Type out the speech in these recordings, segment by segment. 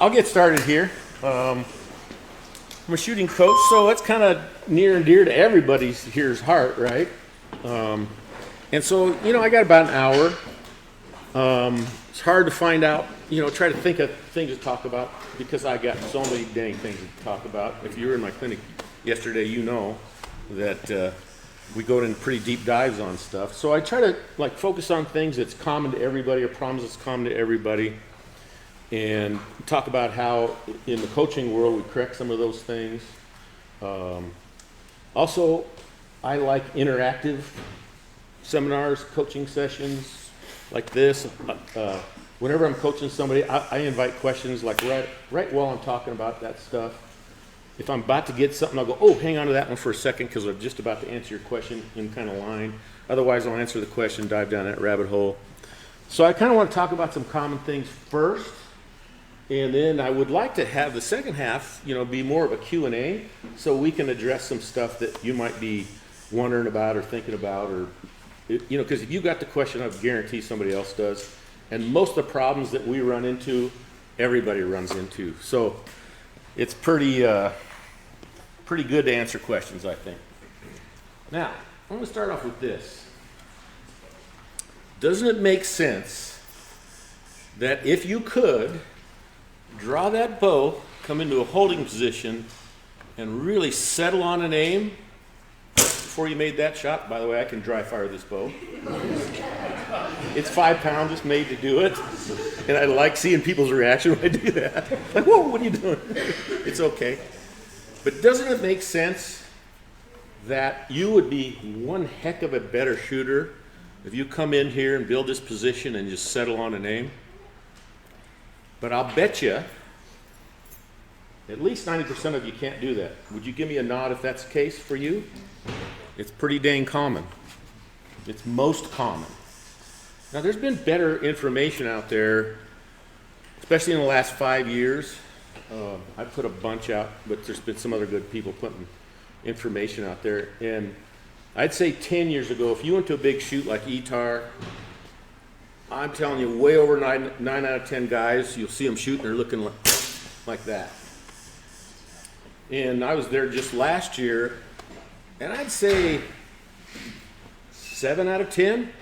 I'll get started here. I'm a shooting coach, so that's kind of near and dear to everybody's here's heart, right? And so, I got about an hour. It's hard to find out, try to think of things to talk about because I got so many dang things to talk about. If you were in my clinic yesterday, you know that we go in pretty deep dives on stuff. So I try to focus on things that's common to everybody or problems that's common to everybody, and talk about how in the coaching world we correct some of those things. Also, I like interactive seminars, coaching sessions like this. Whenever I'm coaching somebody, I invite questions right while I'm talking about that stuff. If I'm about to get something, I'll go, oh, hang on to that one for a second because I'm just about to answer your question in kind of line. Otherwise, I'll answer the question, dive down that rabbit hole. So I kind of want to talk about some common things first, and then I would like to have the second half, be more of a Q&A so we can address some stuff that you might be wondering about or thinking about, or, because if you got the question, I guarantee somebody else does. And most of the problems that we run into, everybody runs into. So it's pretty good to answer questions, I think. Now, I'm going to start off with this. Doesn't it make sense that if you could draw that bow, come into a holding position, and really settle on an aim before you made that shot? By the way, I can dry fire this bow. It's 5 pounds, it's made to do it. And I like seeing people's reaction when I do that. Like, whoa, what are you doing? It's okay. But doesn't it make sense that you would be one heck of a better shooter if you come in here and build this position and just settle on an aim? But I'll bet you at least 90% of you can't do that. Would you give me a nod if that's the case for you? It's pretty dang common. It's most common. Now, there's been better information out there, especially in the last 5 years. I put a bunch out, but there's been some other good people putting information out there. And I'd say 10 years ago, if you went to a big shoot like ETAR, I'm telling you, way over 9 out of 10 guys, you'll see them shooting, they're looking like that. And I was there just last year, and I'd say 7 out of 10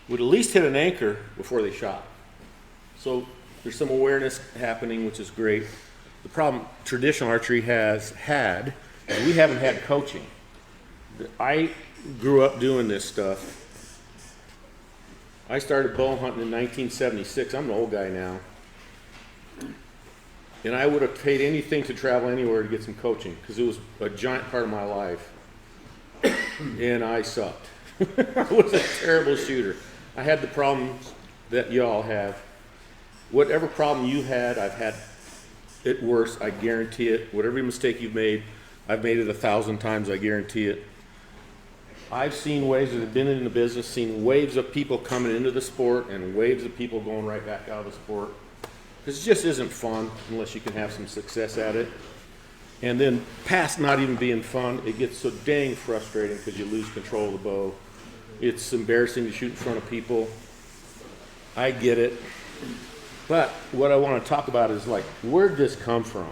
would at least hit an anchor before they shot. So there's some awareness happening, which is great. The problem traditional archery has had is we haven't had coaching. I grew up doing this stuff. I started bow hunting in 1976. I'm an old guy now. And I would have paid anything to travel anywhere to get some coaching because it was a giant part of my life. And I sucked. I was a terrible shooter. I had the problems that y'all have. Whatever problem you had, I've had it worse. I guarantee it. Whatever mistake you've made, I've made it 1,000 times. I guarantee it. I've seen waves that have been in the business, seen waves of people coming into the sport and waves of people going right back out of the sport. Because it just isn't fun unless you can have some success at it. And then past not even being fun, it gets so dang frustrating because you lose control of the bow. It's embarrassing to shoot in front of people. I get it. But what I want to talk about is where'd this come from?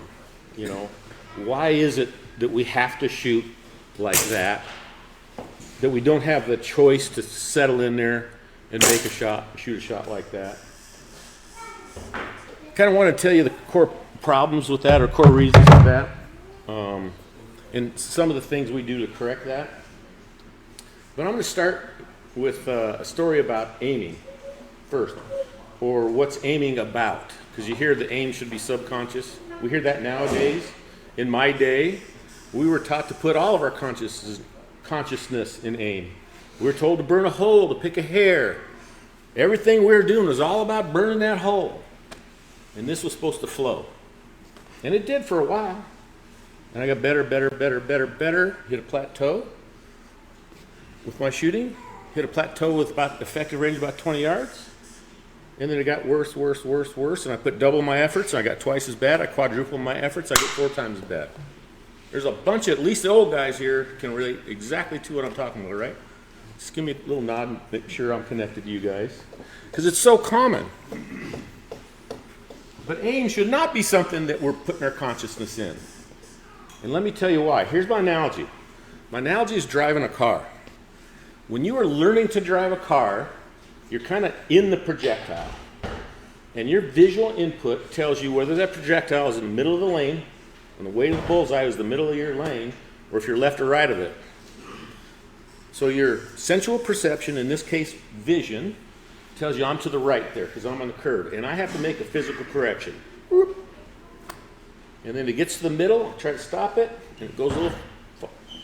Why is it that we have to shoot like that? That we don't have the choice to settle in there and make a shot, shoot a shot like that? Kind of want to tell you the core problems with that or core reasons for that. And some of the things we do to correct that. But I'm going to start with a story about aiming first, or what's aiming about, because you hear the aim should be subconscious. We hear that nowadays. In my day, we were taught to put all of our consciousness in aim. We were told to burn a hole, to pick a hair. Everything we were doing was all about burning that hole. And this was supposed to flow. And it did for a while. And I got better, hit a plateau with my shooting, hit a plateau with about effective range about 20 yards. And then it got worse, and I put double my efforts, and I got twice as bad. I quadrupled my efforts, I get 4 times as bad. There's a bunch of, at least the old guys here can relate exactly to what I'm talking about, right? Just give me a little nod and make sure I'm connected to you guys. Because it's so common. But aim should not be something that we're putting our consciousness in. And let me tell you why. Here's my analogy. My analogy is driving a car. When you are learning to drive a car, you're kind of in the projectile. And your visual input tells you whether that projectile is in the middle of the lane, and the weight of the bullseye is the middle of your lane, or if you're left or right of it. So your sensual perception, in this case vision, tells you I'm to the right there because I'm on the curve. And I have to make a physical correction. Whoop. And then it gets to the middle, I try to stop it, and it goes a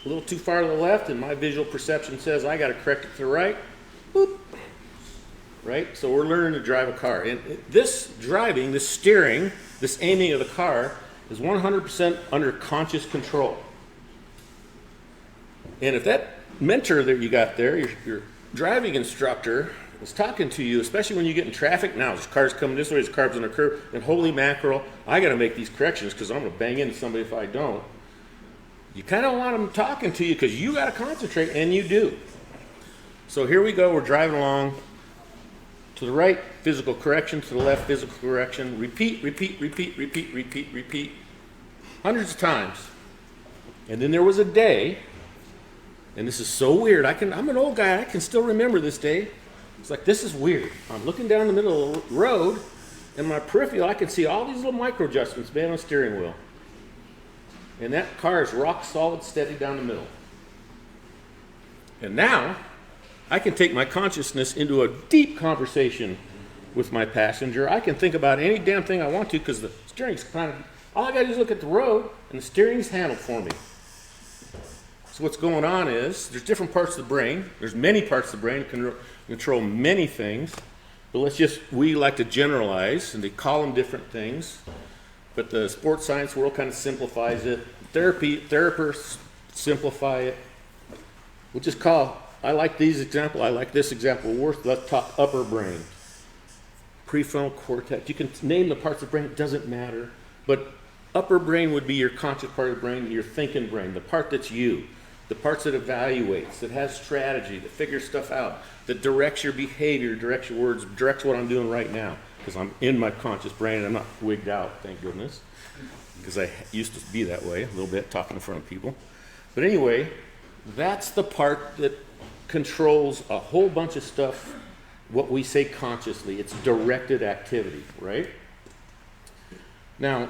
little too far to the left, and my visual perception says I got to correct it to the right. Whoop. Right? So we're learning to drive a car. And this driving, this steering, this aiming of the car is 100% under conscious control. And if that mentor that you got there, your driving instructor, is talking to you, especially when you get in traffic, now there's cars coming this way, there's cars on the curb, and holy mackerel, I got to make these corrections because I'm going to bang into somebody if I don't. You kind of want them talking to you because you got to concentrate, and you do. So here we go, we're driving along. To the right, physical correction. To the left, physical correction. Repeat, repeat, repeat, repeat, repeat, repeat. Hundreds of times. And then there was a day, and this is so weird. I'm an old guy. I can still remember this day. It's like, this is weird. I'm looking down the middle of the road, and my peripheral, I can see all these little micro adjustments made on the steering wheel. And that car is rock solid, steady down the middle. And now, I can take my consciousness into a deep conversation with my passenger. I can think about any damn thing I want to because the steering's kind of, all I got to do is look at the road and the steering's handled for me. So what's going on is there's different parts of the brain. There's many parts of the brain that can control many things. But we like to generalize, and they call them different things. But the sports science world kind of simplifies it. Therapists simplify it. We'll just call, I like this example worse. Let's talk upper brain. Prefrontal cortex. You can name the parts of the brain, it doesn't matter. But upper brain would be your conscious part of the brain, your thinking brain, the part that's you. The parts that evaluates, that has strategy, that figures stuff out, that directs your behavior, directs your words, directs what I'm doing right now. Because I'm in my conscious brain and I'm not wigged out, thank goodness. Because I used to be that way a little bit, talking in front of people. But anyway, that's the part that controls a whole bunch of stuff, what we say consciously. It's directed activity, right? Now,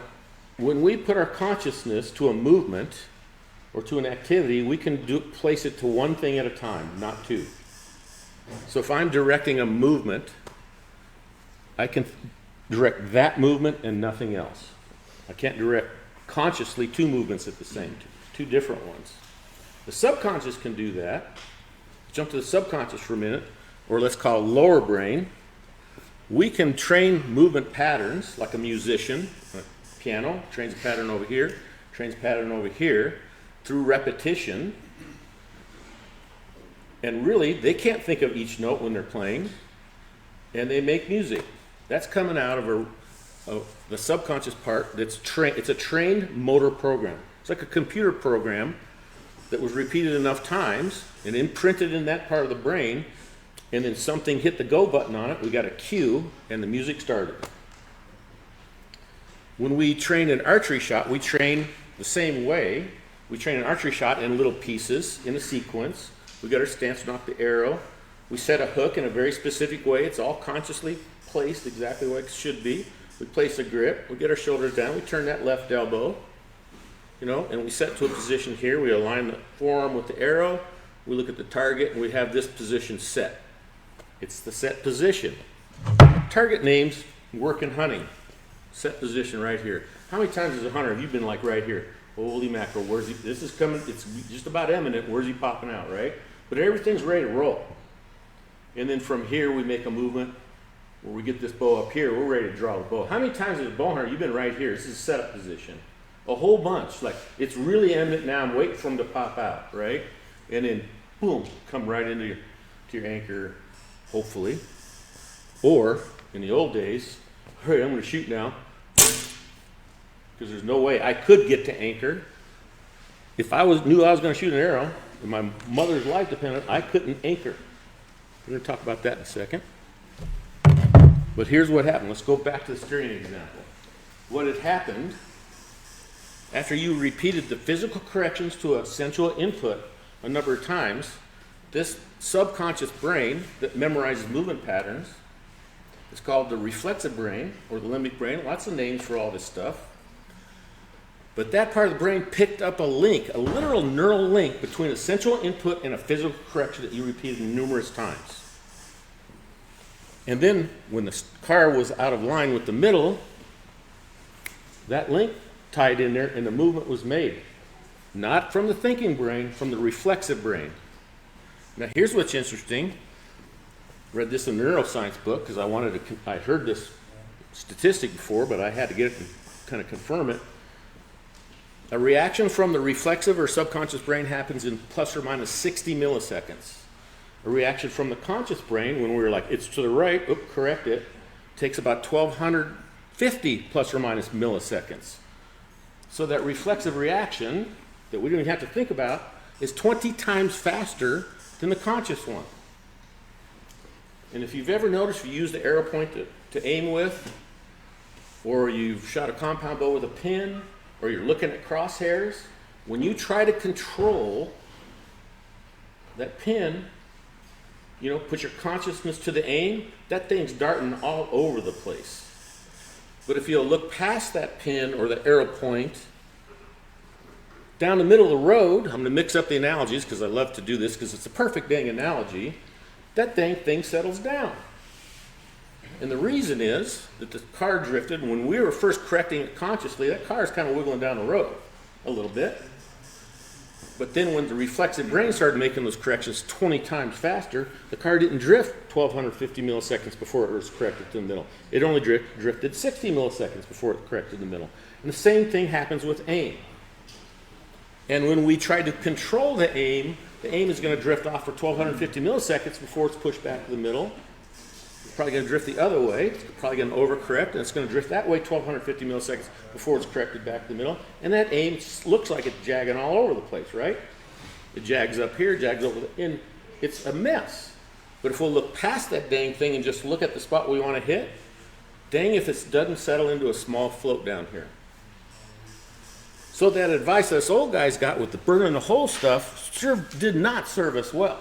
when we put our consciousness to a movement or to an activity, we can place it to one thing at a time, not two. So if I'm directing a movement, I can direct that movement and nothing else. I can't direct consciously two movements at the same time, two different ones. The subconscious can do that. Jump to the subconscious for a minute, or let's call lower brain. We can train movement patterns like a musician. A piano trains a pattern over here, trains a pattern over here through repetition. And really, they can't think of each note when they're playing, and they make music. That's coming out of the subconscious part that's trained. It's a trained motor program. It's like a computer program that was repeated enough times and imprinted in that part of the brain, and then something hit the go button on it, we got a cue, and the music started. When we train an archery shot, we train the same way. We train an archery shot in little pieces, in a sequence. We got our stance, knock the arrow. We set a hook in a very specific way. It's all consciously placed exactly like it should be. We place a grip, we get our shoulders down, we turn that left elbow, and we set to a position here. We align the forearm with the arrow, we look at the target, and we have this position set. It's the set position. Target names work in hunting. Set position right here. How many times as a hunter have you been like right here? Holy mackerel, where's he? This is coming, it's just about imminent, where's he popping out, right? But everything's ready to roll. And then from here we make a movement where we get this bow up here, we're ready to draw the bow. How many times as a bow hunter you've been right here? This is setup position. A whole bunch. Like, it's really imminent now, I'm waiting for him to pop out, right? And then, boom, come right into your anchor, hopefully. Or, in the old days, all right, I'm going to shoot now. Because there's no way I could get to anchor. If I knew I was going to shoot an arrow, and my mother's life depended, I couldn't anchor. We're going to talk about that in a second. But here's what happened. Let's go back to the steering example. what had happened, after you repeated the physical corrections to a sensual input a number of times, this subconscious brain that memorizes movement patterns, it's called the reflexive brain or the limbic brain, lots of names for all this stuff. But that part of the brain picked up a link, a literal neural link between a sensual input and a physical correction that you repeated numerous times. And then when the car was out of line with the middle, that link tied in there and the movement was made. Not from the thinking brain, from the reflexive brain. Now here's what's interesting. I read this in a neuroscience book because I heard this statistic before, but I had to get it and kind of confirm it. A reaction from the reflexive or subconscious brain happens in plus or minus 60 milliseconds. A reaction from the conscious brain, when we're like, it's to the right, correct it, takes about 1,250 plus or minus milliseconds. So that reflexive reaction that we don't even have to think about is 20 times faster than the conscious one. And if you've ever noticed, if you use the arrow point to aim with, or you've shot a compound bow with a pin, or you're looking at crosshairs, when you try to control that pin, put your consciousness to the aim, that thing's darting all over the place. But if you'll look past that pin or the arrow point, down the middle of the road, I'm going to mix up the analogies because I love to do this because it's a perfect dang analogy, that thing settles down. And the reason is that the car drifted, and when we were first correcting it consciously, that car is kind of wiggling down the road a little bit. But then when the reflexive brain started making those corrections 20 times faster, the car didn't drift 1,250 milliseconds before it was corrected to the middle. It only drifted 60 milliseconds before it corrected the middle. And the same thing happens with aim. And when we try to control the aim is going to drift off for 1,250 milliseconds before it's pushed back to the middle. It's probably going to drift the other way. It's probably going to overcorrect, and it's going to drift that way 1,250 milliseconds before it's corrected back to the middle. And that aim looks like it's jagging all over the place, right? It jags up here, jags over the end. It's a mess. But if we'll look past that dang thing and just look at the spot we want to hit, dang if it doesn't settle into a small float down here. So that advice us old guys got with the burning the hole stuff sure did not serve us well.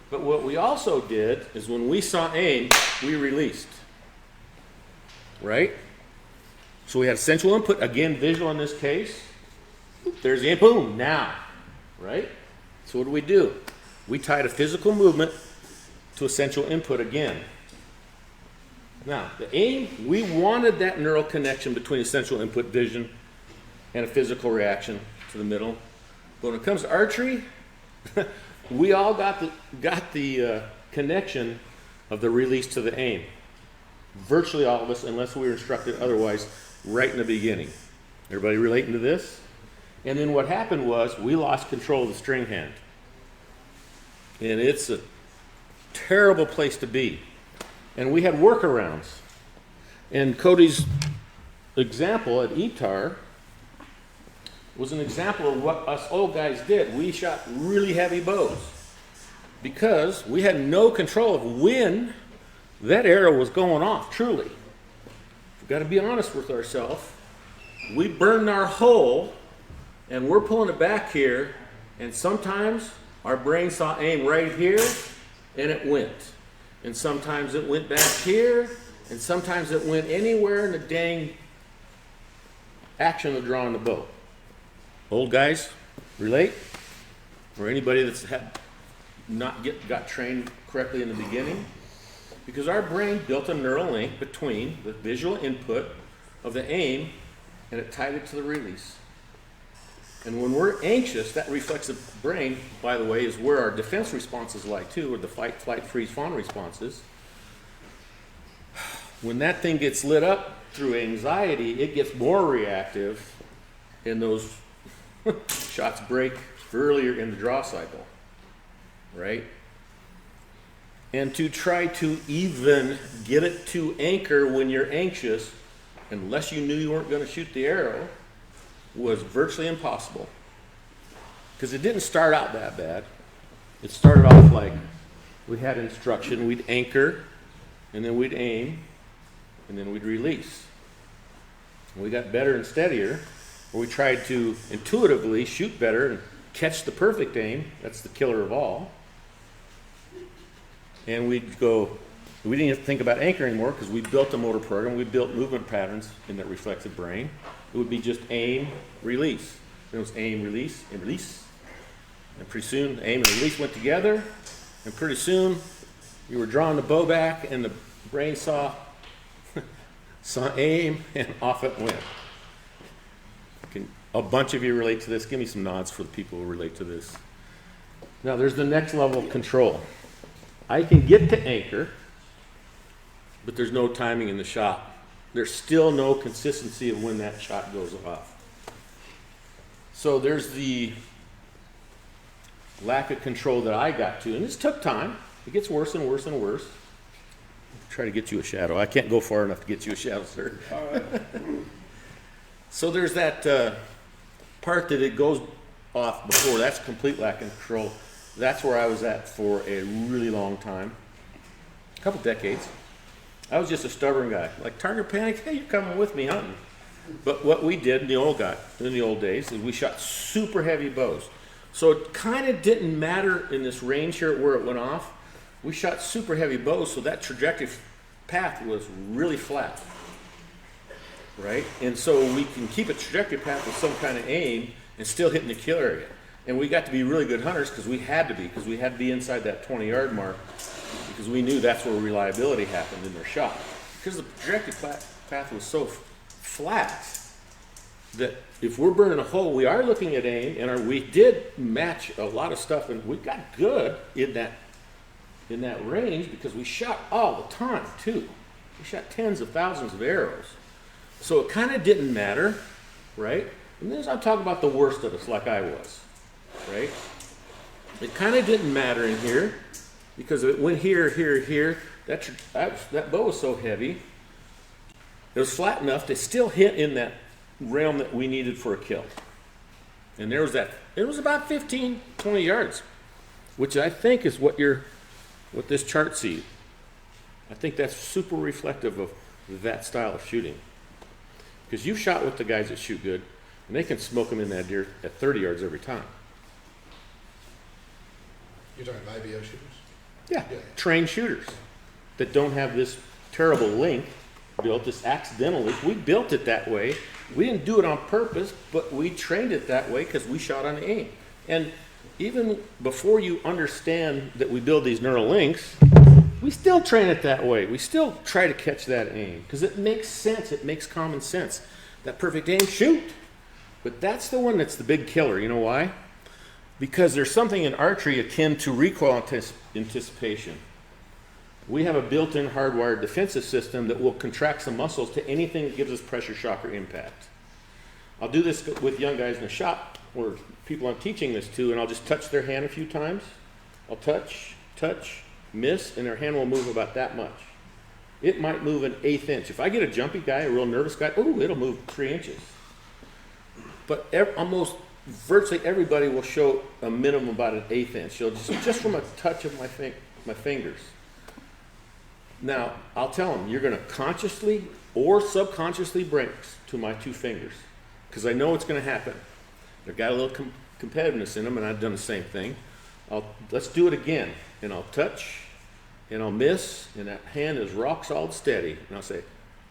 But what we also did is when we saw aim, we released. Right? So we had sensual input, again visual in this case. There's the aim, boom, now. Right? So what do? We tied a physical movement to a sensual input again. Now, the aim, we wanted that neural connection between a sensual input vision and a physical reaction to the middle. But when it comes to archery, we all got the connection of the release to the aim. Virtually all of us, unless we were instructed otherwise, right in the beginning. Everybody relating to this? And then what happened was we lost control of the string hand. And it's a terrible place to be. And we had workarounds. And Cody's example at ETAR was an example of what us old guys did. We shot really heavy bows because we had no control of when that arrow was going off, truly. We've got to be honest with ourselves. We burned our hole and we're pulling it back here, and sometimes our brain saw aim right here and it went. And sometimes it went back here, and sometimes it went anywhere in the dang action of drawing the bow. Old guys, relate? Or anybody that's got trained correctly in the beginning? Because our brain built a neural link between the visual input of the aim and it tied it to the release. And when we're anxious, that reflexive brain, by the way, is where our defense responses lie too, or the fight, flight, freeze, fawn responses. When that thing gets lit up through anxiety, it gets more reactive, and those shots break earlier in the draw cycle, right? And to try to even get it to anchor when you're anxious, unless you knew you weren't going to shoot the arrow, was virtually impossible. Because it didn't start out that bad. It started off like we had instruction, we'd anchor, and then we'd aim, and then we'd release. We got better and steadier, or we tried to intuitively shoot better and catch the perfect aim. That's the killer of all. And we'd go, we didn't even think about anchor anymore because we built a motor program. We built movement patterns in that reflexive brain. It would be just aim, release. Then it was aim, release, and release. And pretty soon, aim and release went together. And pretty soon, you were drawing the bow back, and the brain saw aim, and off it went. Can a bunch of you relate to this? Give me some nods for the people who relate to this. Now, there's the next level of control. I can get to anchor, but there's no timing in the shot. There's still no consistency of when that shot goes off. So there's the lack of control that I got to, and this took time. It gets worse and worse and worse. Try to get you a shadow. I can't go far enough to get you a shadow, sir. All right. So there's that part that it goes off before. That's complete lack of control. That's where I was at for a really long time, a couple decades. I was just a stubborn guy. Like, target panic, hey, you're coming with me hunting. But what we did in the old days is we shot super heavy bows. So it kind of didn't matter in this range here where it went off. We shot super heavy bows, so that trajectory path was really flat, right? And so we can keep a trajectory path with some kind of aim and still hitting the kill area. And we got to be really good hunters because we had to be inside that 20-yard mark because we knew that's where reliability happened in their shot. Because the trajectory path was so flat that if we're burning a hole, we are looking at aim, and we did match a lot of stuff, and we got good in that range because we shot all the time too. We shot tens of thousands of arrows. So it kind of didn't matter, right? And then I'm talking about the worst of us like I was, right? It kind of didn't matter in here because it went here, here, here. That bow was so heavy. It was flat enough to still hit in that realm that we needed for a kill. And there was that. It was about 15, 20 yards, which I think is what this chart sees. I think that's super reflective of that style of shooting. Because you've shot with the guys that shoot good, and they can smoke them in that deer at 30 yards every time. You're talking IBO shooters? Yeah, trained shooters that don't have this terrible link built, this accidental link. We built it that way. We didn't do it on purpose, but we trained it that way because we shot on aim. And even before you understand that we build these neural links, we still train it that way. We still try to catch that aim because it makes sense. It makes common sense. That perfect aim, shoot. But that's the one that's the big killer. You know why? Because there's something in archery akin to recoil anticipation. We have a built-in hardwired defensive system that will contract some muscles to anything that gives us pressure, shock, or impact. I'll do this with young guys in the shop or people I'm teaching this to, and I'll just touch their hand a few times. I'll touch, miss, and their hand will move about that much. It might move an 1/8 inch. If I get a jumpy guy, a real nervous guy, it'll move 3 inches. But almost virtually everybody will show a minimum about an 1/8 inch. So just from a touch of my fingers. Now, I'll tell them, you're going to consciously or subconsciously brace to my 2 fingers because I know it's going to happen. They've got a little competitiveness in them, and I've done the same thing. Let's do it again, and I'll touch, and I'll miss, and that hand is rock solid steady. And I'll say,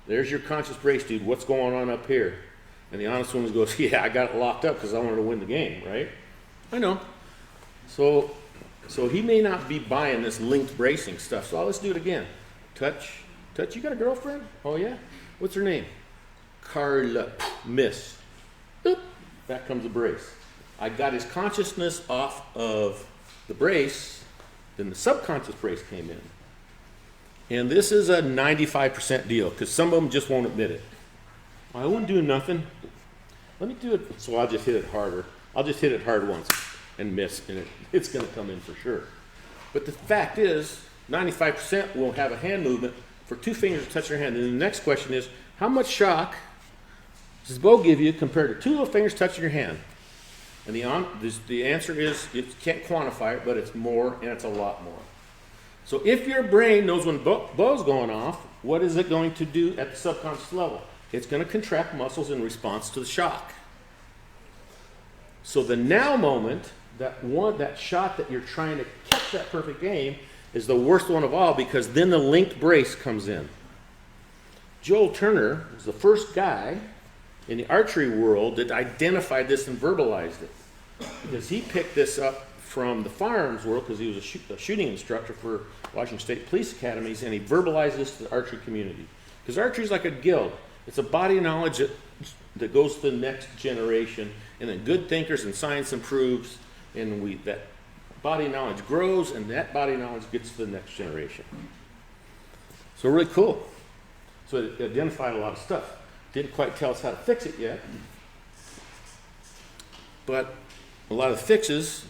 there's your conscious brace, dude. What's going on up here? And the honest one goes, yeah, I got it locked up because I wanted to win the game, right? I know. So he may not be buying this linked bracing stuff, so let's do it again. Touch. You got a girlfriend? Oh, yeah? What's her name? Carla. Miss. Boop. Back comes the brace. I got his consciousness off of the brace, then the subconscious brace came in. And this is a 95% deal because some of them just won't admit it. I wouldn't do nothing. Let me do it. So I'll just hit it harder. I'll just hit it hard once and miss, and it's going to come in for sure. But the fact is, 95% will have a hand movement for 2 fingers to touch their hand. And the next question is, how much shock does the bow give you compared to 2 little fingers touching your hand? And the answer is, you can't quantify it, but it's more, and it's a lot more. So if your brain knows when bow's going off, what is it going to do at the subconscious level? it's going to contract muscles in response to the shock. So the now moment, that shot that you're trying to catch that perfect aim, is the worst one of all, because then the linked brace comes in. Joel Turner was the first guy in the archery world that identified this and verbalized it, because he picked this up from the firearms world, because he was a shooting instructor for Washington State Police Academies, and he verbalized this to the archery community. Because archery is like a guild. It's a body of knowledge that goes to the next generation, and then good thinkers and science improves, and that body of knowledge grows, and that body of knowledge gets to the next generation. So really cool. So it identified a lot of stuff. Didn't quite tell us how to fix it yet, but a lot of the fixes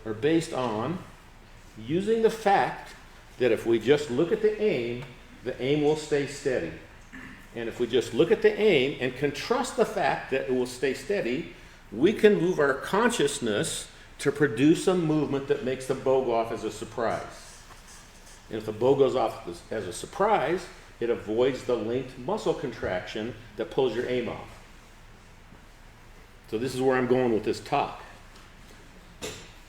are based on using the fact that if we just look at the aim will stay steady. And if we just look at the aim and can trust the fact that it will stay steady, we can move our consciousness to produce a movement that makes the bow go off as a surprise. And if the bow goes off as a surprise, it avoids the linked muscle contraction that pulls your aim off. So this is where I'm going with this talk.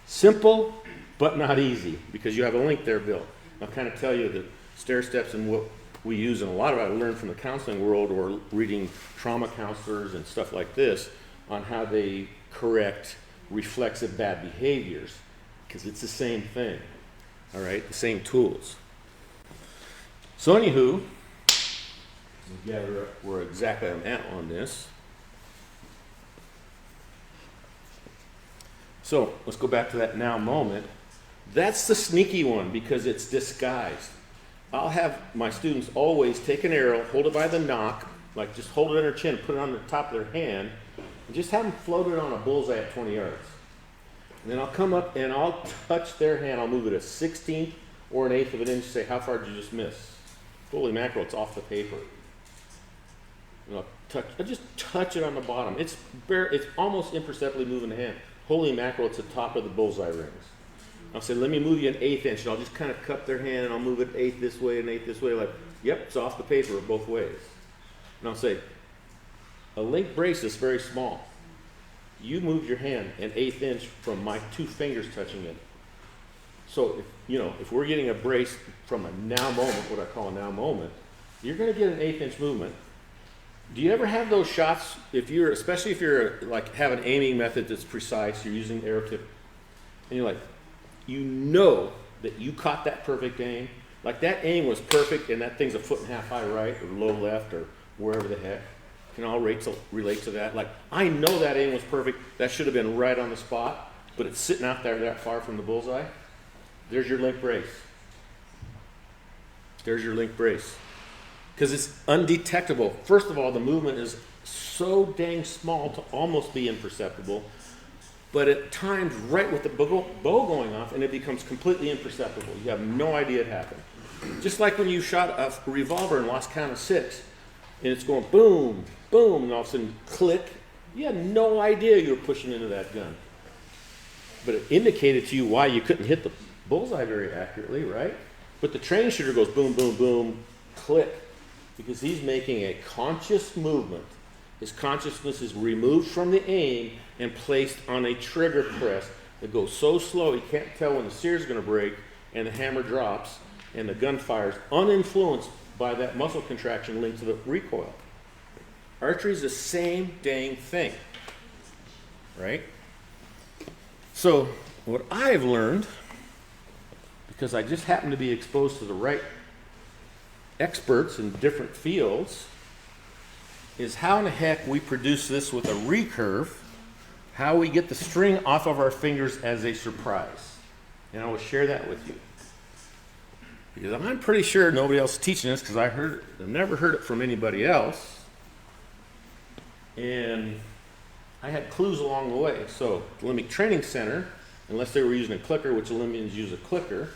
Simple, but not easy, because you have a link there built. I'll kind of tell you the stair steps and what we use, and a lot of it I learned from the counseling world or reading trauma counselors and stuff like this on how they correct reflexive bad behaviors, because it's the same thing, all right, the same tools. So anywho, we gather up where exactly I'm at on this. So let's go back to that now moment. That's the sneaky one, because it's disguised. I'll have my students always take an arrow, hold it by the nock, like just hold it on their chin, put it on the top of their hand, and just have them float it on a bullseye at 20 yards. And then I'll come up and I'll touch their hand. I'll move it a 16th or an 1/8 of an inch, say, how far did you just miss? Holy mackerel, it's off the paper. And I'll just touch it on the bottom. It's almost imperceptibly moving the hand. Holy mackerel, it's the top of the bullseye rings. I'll say, let me move you an 1/8 inch, and I'll just kind of cup their hand, and I'll move it 1/8 this way and 1/8 this way, like, yep, it's off the paper both ways. And I'll say, a link brace is very small. You moved your hand an 1/8 inch from my 2 fingers touching it. So if we're getting a brace from a now moment, what I call a now moment, you're going to get an 1/8 inch movement. Do you ever have those shots, especially if you're like have an aiming method that's precise, you're using arrow tip, and you're like, you know that you caught that perfect aim, like that aim was perfect, and that thing's 1.5 feet high right or low left or wherever the heck, can all relate to that. Like, I know that aim was perfect, that should have been right on the spot, but it's sitting out there that far from the bullseye. There's your link brace. There's your link brace. Because it's undetectable. First of all, the movement is so dang small to almost be imperceptible, but at times right with the bow going off, and it becomes completely imperceptible. You have no idea it happened. Just like when you shot a revolver and lost count of 6, and it's going boom, boom, and all of a sudden click. You had no idea you were pushing into that gun. But it indicated to you why you couldn't hit the bullseye very accurately, right? But the trained shooter goes boom, boom, boom, click, because he's making a conscious movement. His consciousness is removed from the aim and placed on a trigger press that goes so slow he can't tell when the sear is going to break, and the hammer drops, and the gun fires uninfluenced by that muscle contraction linked to the recoil. Archery is the same dang thing, right? So what I've learned, because I just happen to be exposed to the right experts in different fields, is how in the heck we produce this with a recurve, how we get the string off of our fingers as a surprise. And I will share that with you. Because I'm pretty sure nobody else is teaching this, because I've never heard it from anybody else. And I had clues along the way. So the Olympic Training Center, unless they were using a clicker, which Olympians use a clicker,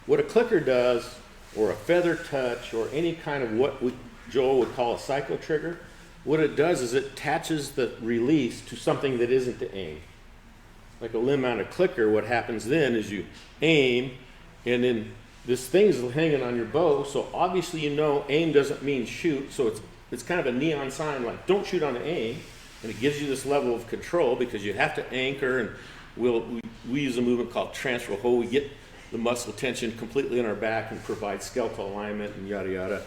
what a clicker does, or a feather touch, or any kind of what Joel would call a cycle trigger, what it does is it attaches the release to something that isn't the aim. Like a limb-mounted clicker, what happens then is you aim, and then this thing's hanging on your bow, so obviously you know aim doesn't mean shoot, so it's it's kind of a neon sign like don't shoot on the aim, and it gives you this level of control because you have to anchor, and we use a movement called transfer hold. We get the muscle tension completely in our back and provide skeletal alignment and yada yada.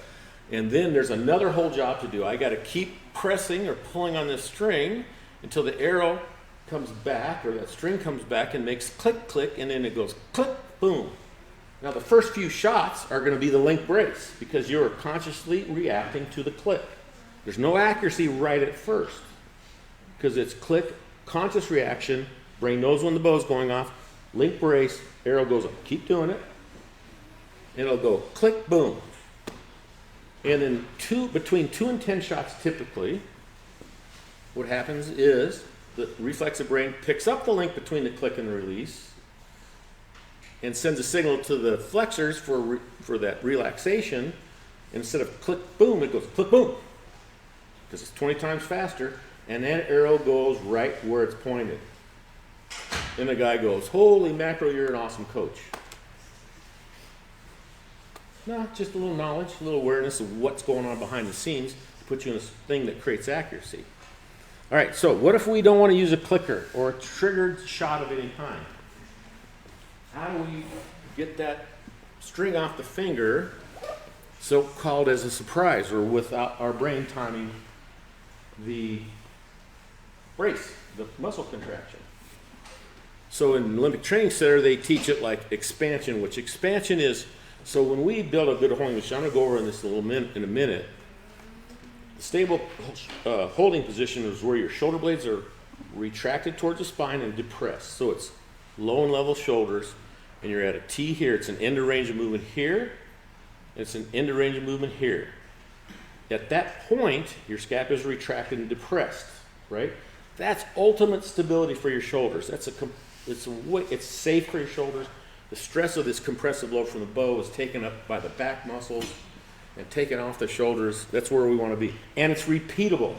And then there's another whole job to do. I got to keep pressing or pulling on this string until the arrow comes back, or that string comes back and makes click, click, and then it goes click, boom. Now the first few shots are going to be the link brace because you're consciously reacting to the click. There's no accuracy right at first because it's click, conscious reaction, brain knows when the bow's going off, link brace, arrow goes up. Keep doing it, and it'll go click, boom. And then between 2 and 10 shots typically, what happens is the reflexive brain picks up the link between the click and the release and sends a signal to the flexors for that relaxation. Instead of click, boom, it goes click, boom, because it's 20 times faster, and that arrow goes right where it's pointed. And the guy goes, holy mackerel, you're an awesome coach. No, just a little knowledge, a little awareness of what's going on behind the scenes to put you in a thing that creates accuracy. All right, so what if we don't want to use a clicker or a triggered shot of any kind? How do we get that string off the finger, so-called as a surprise, or without our brain timing the brace, the muscle contraction? So in Olympic Training Center, they teach it like expansion, which expansion is, so when we build a good holding position, I'm going to go over in this in a minute. The stable holding position is where your shoulder blades are retracted towards the spine and depressed. So it's low and level shoulders, and you're at a T here. It's an end of range of movement here. It's an end of range of movement here. At that point, your scapula is retracted and depressed, right? That's ultimate stability for your shoulders. It's safe for your shoulders. The stress of this compressive load from the bow is taken up by the back muscles and taken off the shoulders. That's where we want to be. And it's repeatable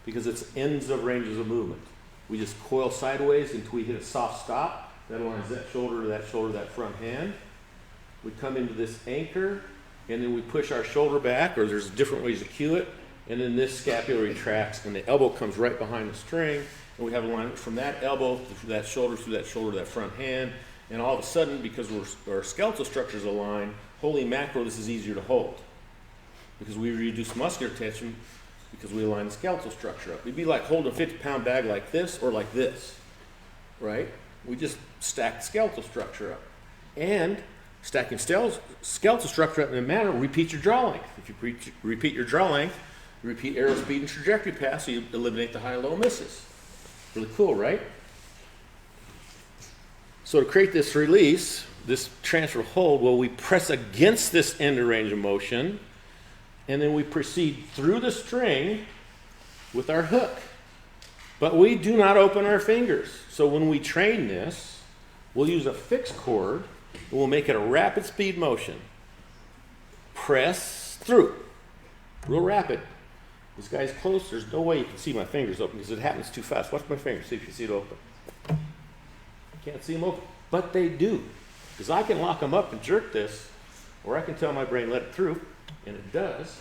because it's ends of ranges of movement. We just coil sideways until we hit a soft stop. That aligns that shoulder, that front hand. We come into this anchor, and then we push our shoulder back, or there's different ways to cue it, and then this scapula retracts, and the elbow comes right behind the string, and we have alignment from that elbow to that shoulder, that front hand. And all of a sudden, because our skeletal structure is aligned, holy mackerel, this is easier to hold. Because we reduce muscular tension because we align the skeletal structure up. It'd be like holding a 50-pound bag like this or like this, right? We just stack the skeletal structure up. And stacking skeletal structure up in a manner, repeat your draw length. If you repeat your draw length, you repeat arrow speed and trajectory path, so you eliminate the high-low misses. Really cool, right? So to create this release, this transfer hold, well, we press against this end of range of motion, and then we proceed through the string with our hook. But we do not open our fingers. So when we train this, we'll use a fixed cord, and we'll make it a rapid speed motion. Press through. Real rapid. This guy's close. There's no way you can see my fingers open because it happens too fast. Watch my fingers. See if you see it open. Can't see them open, but they do, because I can lock them up and jerk this, or I can tell my brain let it through, and it does.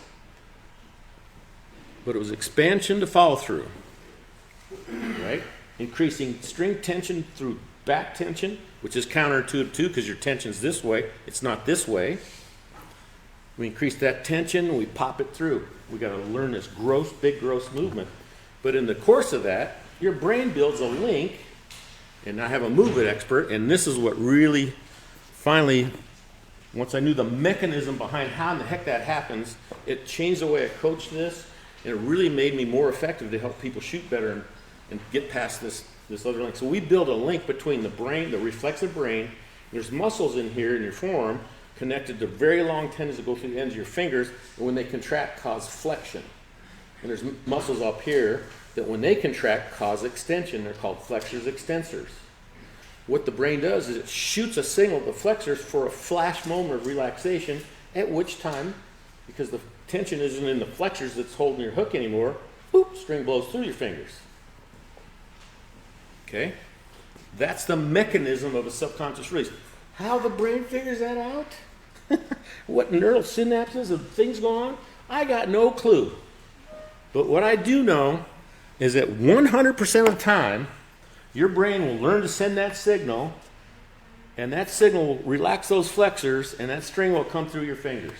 But it was expansion to follow through, right? Increasing string tension through back tension, which is counterintuitive too, because your tension's this way, it's not this way. We increase that tension, and we pop it through. We got to learn this big gross movement. But in the course of that, your brain builds a link. And I have a movement expert, and this is what really, finally, once I knew the mechanism behind how in the heck that happens, it changed the way I coached this, and it really made me more effective to help people shoot better and get past this other link. So we build a link between the brain, the reflexive brain. There's muscles in here in your forearm connected to very long tendons that go through the ends of your fingers, and when they contract, cause flexion. And there's muscles up here that when they contract cause extension. They're called flexors extensors. What the brain does is it shoots a signal to the flexors for a flash moment of relaxation, at which time, because the tension isn't in the flexors that's holding your hook anymore, boop, string blows through your fingers. Okay? That's the mechanism of a subconscious release. How the brain figures that out? What neural synapses and things go on? I got no clue. But what I do know is that 100% of the time, your brain will learn to send that signal, and that signal will relax those flexors, and that string will come through your fingers.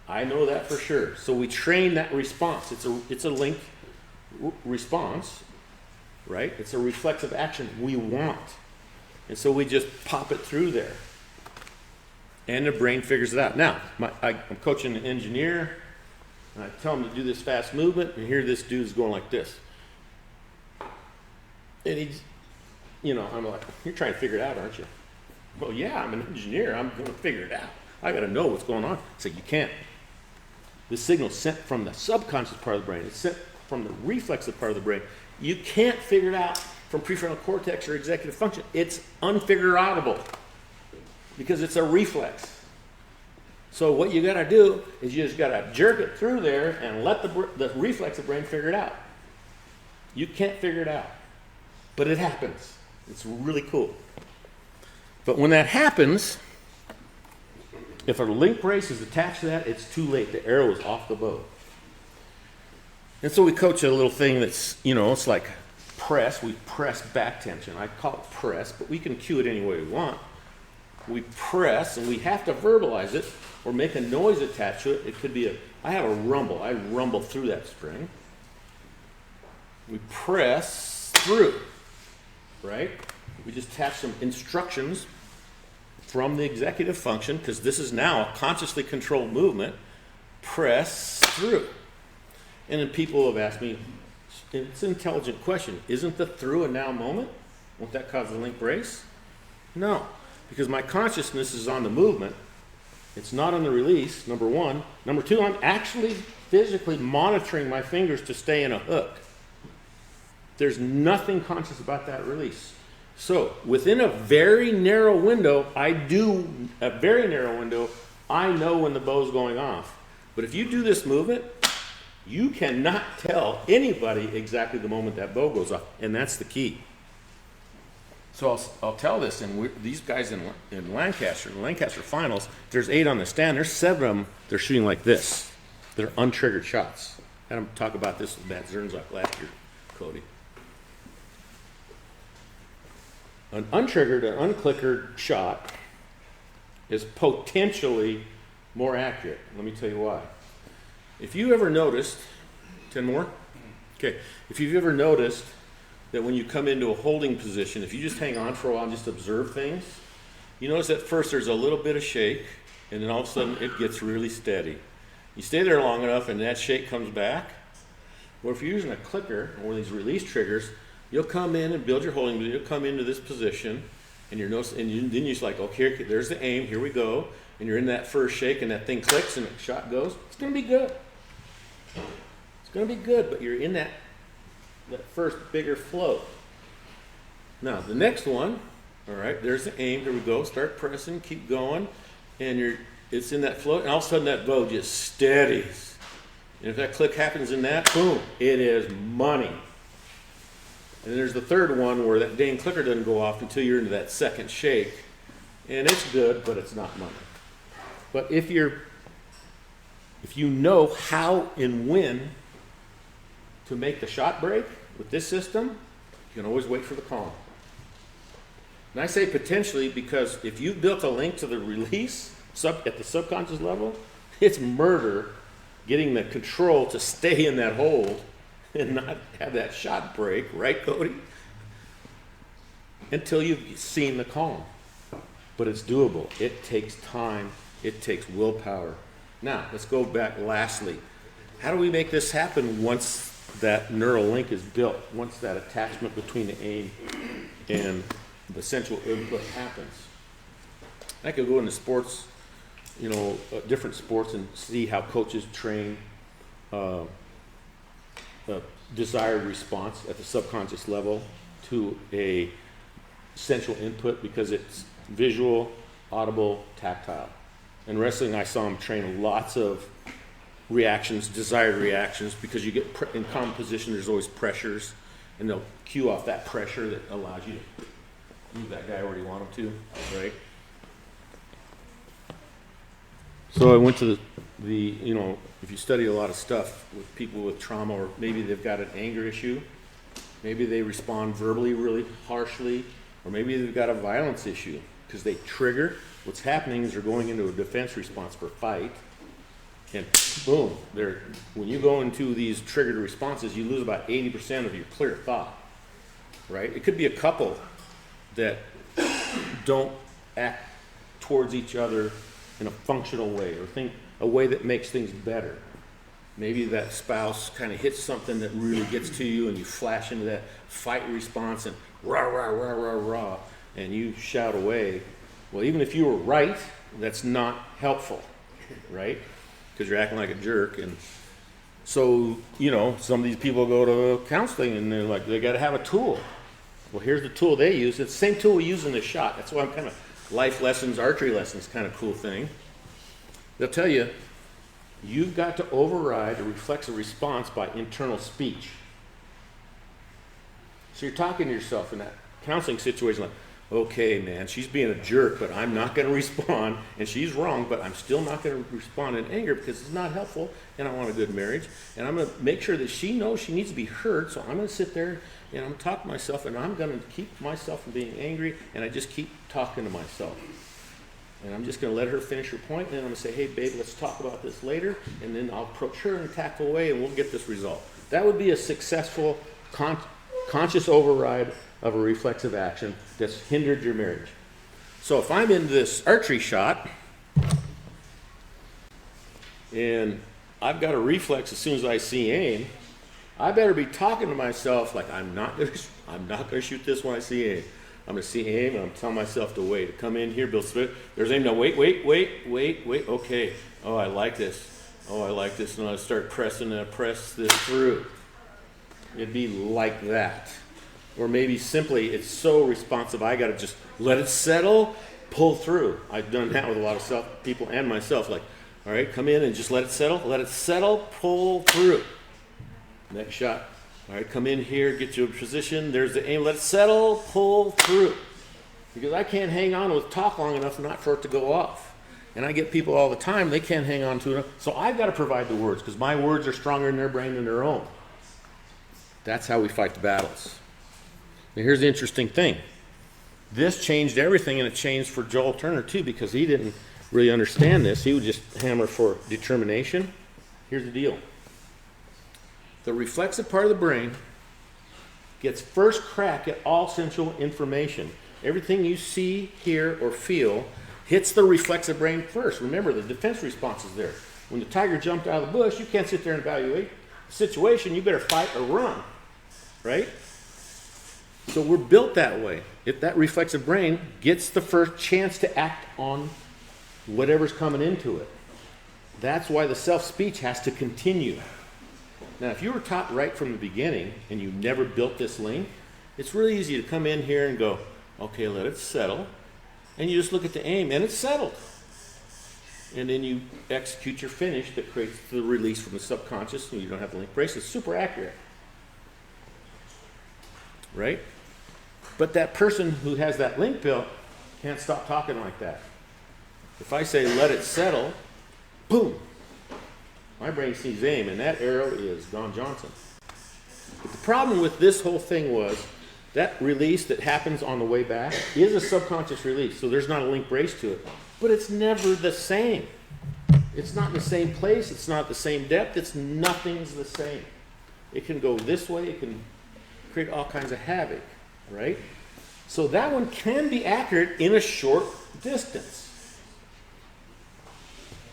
I know that for sure. So we train that response. It's a linked response, right? It's a reflexive action we want. And so we just pop it through there. And the brain figures it out. Now, I'm coaching an engineer, and I tell him to do this fast movement, and here this dude's going like this. And he's, I'm like, you're trying to figure it out, aren't you? Well, yeah, I'm an engineer. I'm going to figure it out. I got to know what's going on. So you can't. The signal's sent from the subconscious part of the brain. It's sent from the reflexive part of the brain. You can't figure it out from prefrontal cortex or executive function. It's unfigureoutable because it's a reflex. So what you got to do is you just got to jerk it through there and let the reflexive brain figure it out. You can't figure it out, but it happens. It's really cool. But when that happens, if a link brace is attached to that, it's too late. The arrow is off the bow. And so we coach a little thing that's, it's like press. We press back tension. I call it press, but we can cue it any way we want. We press, and we have to verbalize it or make a noise attached to it. It could be I have a rumble. I rumble through that string. We press through, right? We just attach some instructions from the executive function, because this is now a consciously controlled movement. Press through. And then people have asked me, it's an intelligent question, isn't the through a now moment? Won't that cause a link brace? No, because my consciousness is on the movement. It's not on the release, number one. Number two, I'm actually physically monitoring my fingers to stay in a hook. There's nothing conscious about that release. So within a very narrow window, I know when the bow's going off. But if you do this movement, you cannot tell anybody exactly the moment that bow goes off, and that's the key. So I'll tell this, and these guys in Lancaster finals, there's 8 on the stand, there's 7 of them, they're shooting like this. They're untriggered shots. I had them talk about this with Matt Zernzak last year, Cody. An untriggered, an unclickered shot is potentially more accurate. Let me tell you why. If you ever noticed, 10 more? Okay. If you've ever noticed that when you come into a holding position, if you just hang on for a while and just observe things, you notice at first there's a little bit of shake, and then all of a sudden it gets really steady. You stay there long enough and that shake comes back. Well, if you're using a clicker or these release triggers, you'll come in and build your holding, you'll come into this position, and you're noticing, and then you're just like, okay, there's the aim, here we go, and you're in that first shake, and that thing clicks, and the shot goes. It's going to be good. It's going to be good, but you're in that first bigger flow. Now, the next one, all right, there's the aim, here we go, start pressing, keep going, and it's in that flow, and all of a sudden that bow just steadies. And if that click happens in that, boom, it is money. And there's the third one where that dang clicker doesn't go off until you're into that second shake. And it's good, but it's not money. But if you know how and when to make the shot break with this system, you can always wait for the call. And I say potentially because if you built a link to the release at the subconscious level, it's murder getting the control to stay in that hold and not have that shot break, right, Cody? Until you've seen the calm. But it's doable. It takes time. It takes willpower. Now, let's go back lastly. How do we make this happen once that neural link is built, once that attachment between the aim and the central input happens? I could go into sports, different sports and see how coaches train a desired response at the subconscious level to a central input because it's visual, audible, tactile. In wrestling, I saw them train lots of reactions, desired reactions, because you get in common position, there's always pressures, and they'll cue off that pressure that allows you to move that guy where you want him to, right? So I went to if you study a lot of stuff with people with trauma, or maybe they've got an anger issue, maybe they respond verbally really harshly, or maybe they've got a violence issue because they trigger. What's happening is they're going into a defense response for fight, and boom, when you go into these triggered responses, you lose about 80% of your clear thought, right? It could be a couple that don't act towards each other in a functional way, or think a way that makes things better. Maybe that spouse kind of hits something that really gets to you, and you flash into that fight response and rah, rah, rah, rah, rah, and you shout away. Well, even if you were right, that's not helpful, right? Because you're acting like a jerk. And so, some of these people go to counseling and they're like, they got to have a tool. Well, here's the tool they use. It's the same tool we use in the shot. That's why I'm kind of life lessons, archery lessons, kind of cool thing. They'll tell you, you've got to override a reflexive response by internal speech. So you're talking to yourself in that counseling situation like, okay, man, she's being a jerk, but I'm not going to respond, and she's wrong, but I'm still not going to respond in anger because it's not helpful, and I want a good marriage, and I'm going to make sure that she knows she needs to be heard, so I'm going to sit there, and I'm going to talk to myself, and I'm going to keep myself from being angry, and I just keep talking to myself. And I'm just going to let her finish her point, and then I'm going to say, hey, babe, let's talk about this later, and then I'll approach her in a tactful way, and we'll get this resolved. That would be a successful conscious override of a reflexive action that's hindered your marriage. So if I'm in this archery shot, and I've got a reflex as soon as I see aim, I better be talking to myself like I'm not going to shoot this when I see aim. I'm going to see aim, and I'm telling myself to wait. To come in here, build split. There's aim. Now wait. Okay. Oh, I like this. And I start pressing, and I press this through. It'd be like that. Or maybe simply, it's so responsive, I got to just let it settle, pull through. I've done that with a lot of people and myself. Like, all right, come in and just let it settle, pull through. Next shot. All right, come in here, get you a position. There's the aim. Let it settle, pull through. Because I can't hang on with talk long enough not for it to go off. And I get people all the time, they can't hang on to it. So I've got to provide the words because my words are stronger in their brain than their own. That's how we fight the battles. Now here's the interesting thing. This changed everything, and it changed for Joel Turner too, because he didn't really understand this. He would just hammer for determination. Here's the deal. The reflexive part of the brain gets first crack at all central information. Everything you see, hear, or feel hits the reflexive brain first. Remember, the defense response is there. When the tiger jumped out of the bush, you can't sit there and evaluate the situation. You better fight or run, right? So we're built that way. If that reflexive brain gets the first chance to act on whatever's coming into it. That's why the self-speech has to continue. Now, if you were taught right from the beginning and you never built this link, it's really easy to come in here and go, okay, let it settle. And you just look at the aim, and it's settled. And then you execute your finish that creates the release from the subconscious, and you don't have the link brace. It's super accurate. Right? But that person who has that link built can't stop talking like that. If I say let it settle, boom, my brain sees aim, and that arrow is Don Johnson. But the problem with this whole thing was that release that happens on the way back is a subconscious release, so there's not a link brace to it. But it's never the same. It's not in the same place, it's not the same depth, nothing's the same. It can go this way, it can create all kinds of havoc, right? So that one can be accurate in a short distance.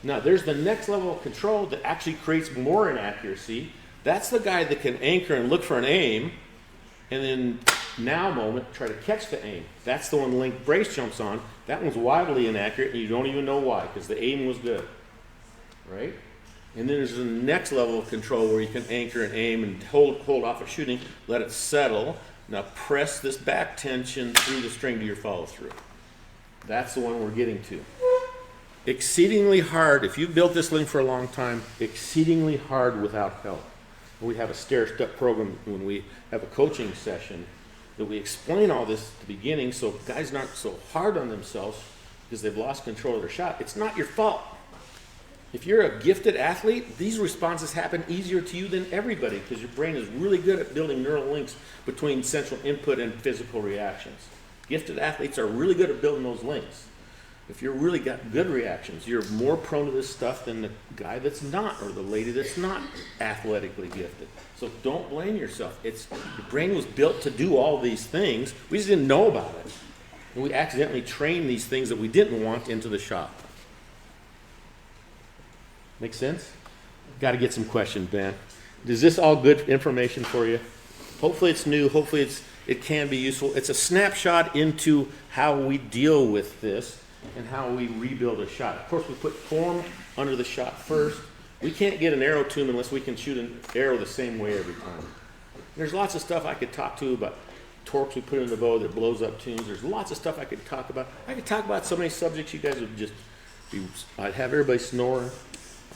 Now there's the next level of control that actually creates more inaccuracy. That's the guy that can anchor and look for an aim, and then now moment try to catch the aim. That's the one link brace jumps on. That one's wildly inaccurate, and you don't even know why, because the aim was good, right? And then there's the next level of control where you can anchor and aim and hold off of shooting, let it settle. Now press this back tension through the string to your follow through. That's the one we're getting to. Exceedingly hard, if you've built this link for a long time, exceedingly hard without help. We have a stair-step program when we have a coaching session that we explain all this at the beginning so guys aren't so hard on themselves because they've lost control of their shot. It's not your fault. If you're a gifted athlete, these responses happen easier to you than everybody because your brain is really good at building neural links between central input and physical reactions. Gifted athletes are really good at building those links. If you're really got good reactions, you're more prone to this stuff than the guy that's not, or the lady that's not athletically gifted. So don't blame yourself. Your brain was built to do all these things. We just didn't know about it. And we accidentally trained these things that we didn't want into the shop. Make sense? Got to get some questions, Ben. Is this all good information for you? Hopefully it's new. Hopefully it can be useful. It's a snapshot into how we deal with this and how we rebuild a shot. Of course, we put form under the shot first. We can't get an arrow tune unless we can shoot an arrow the same way every time. There's lots of stuff I could talk to about torques we put in the bow that blows up tunes. There's lots of stuff I could talk about. I could talk about so many subjects you guys would just be, I'd have everybody snoring.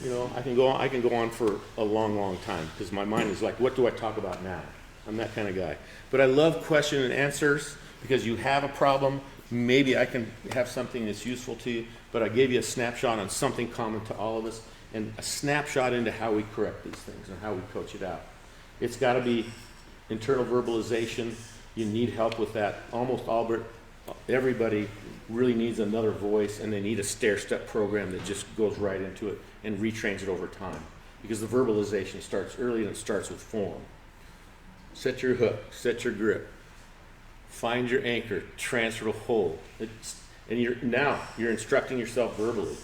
You know, I can go on for a long, long time because my mind is like, what do I talk about now? I'm that kind of guy. But I love question and answers because you have a problem. Maybe I can have something that's useful to you, but I gave you a snapshot on something common to all of us and a snapshot into how we correct these things and how we coach it out. It's got to be internal verbalization. You need help with that. Everybody really needs another voice, and they need a stair-step program that just goes right into it and retrains it over time. Because the verbalization starts early and it starts with form. Set your hook, set your grip, find your anchor, transfer to hold. And you're instructing yourself verbally.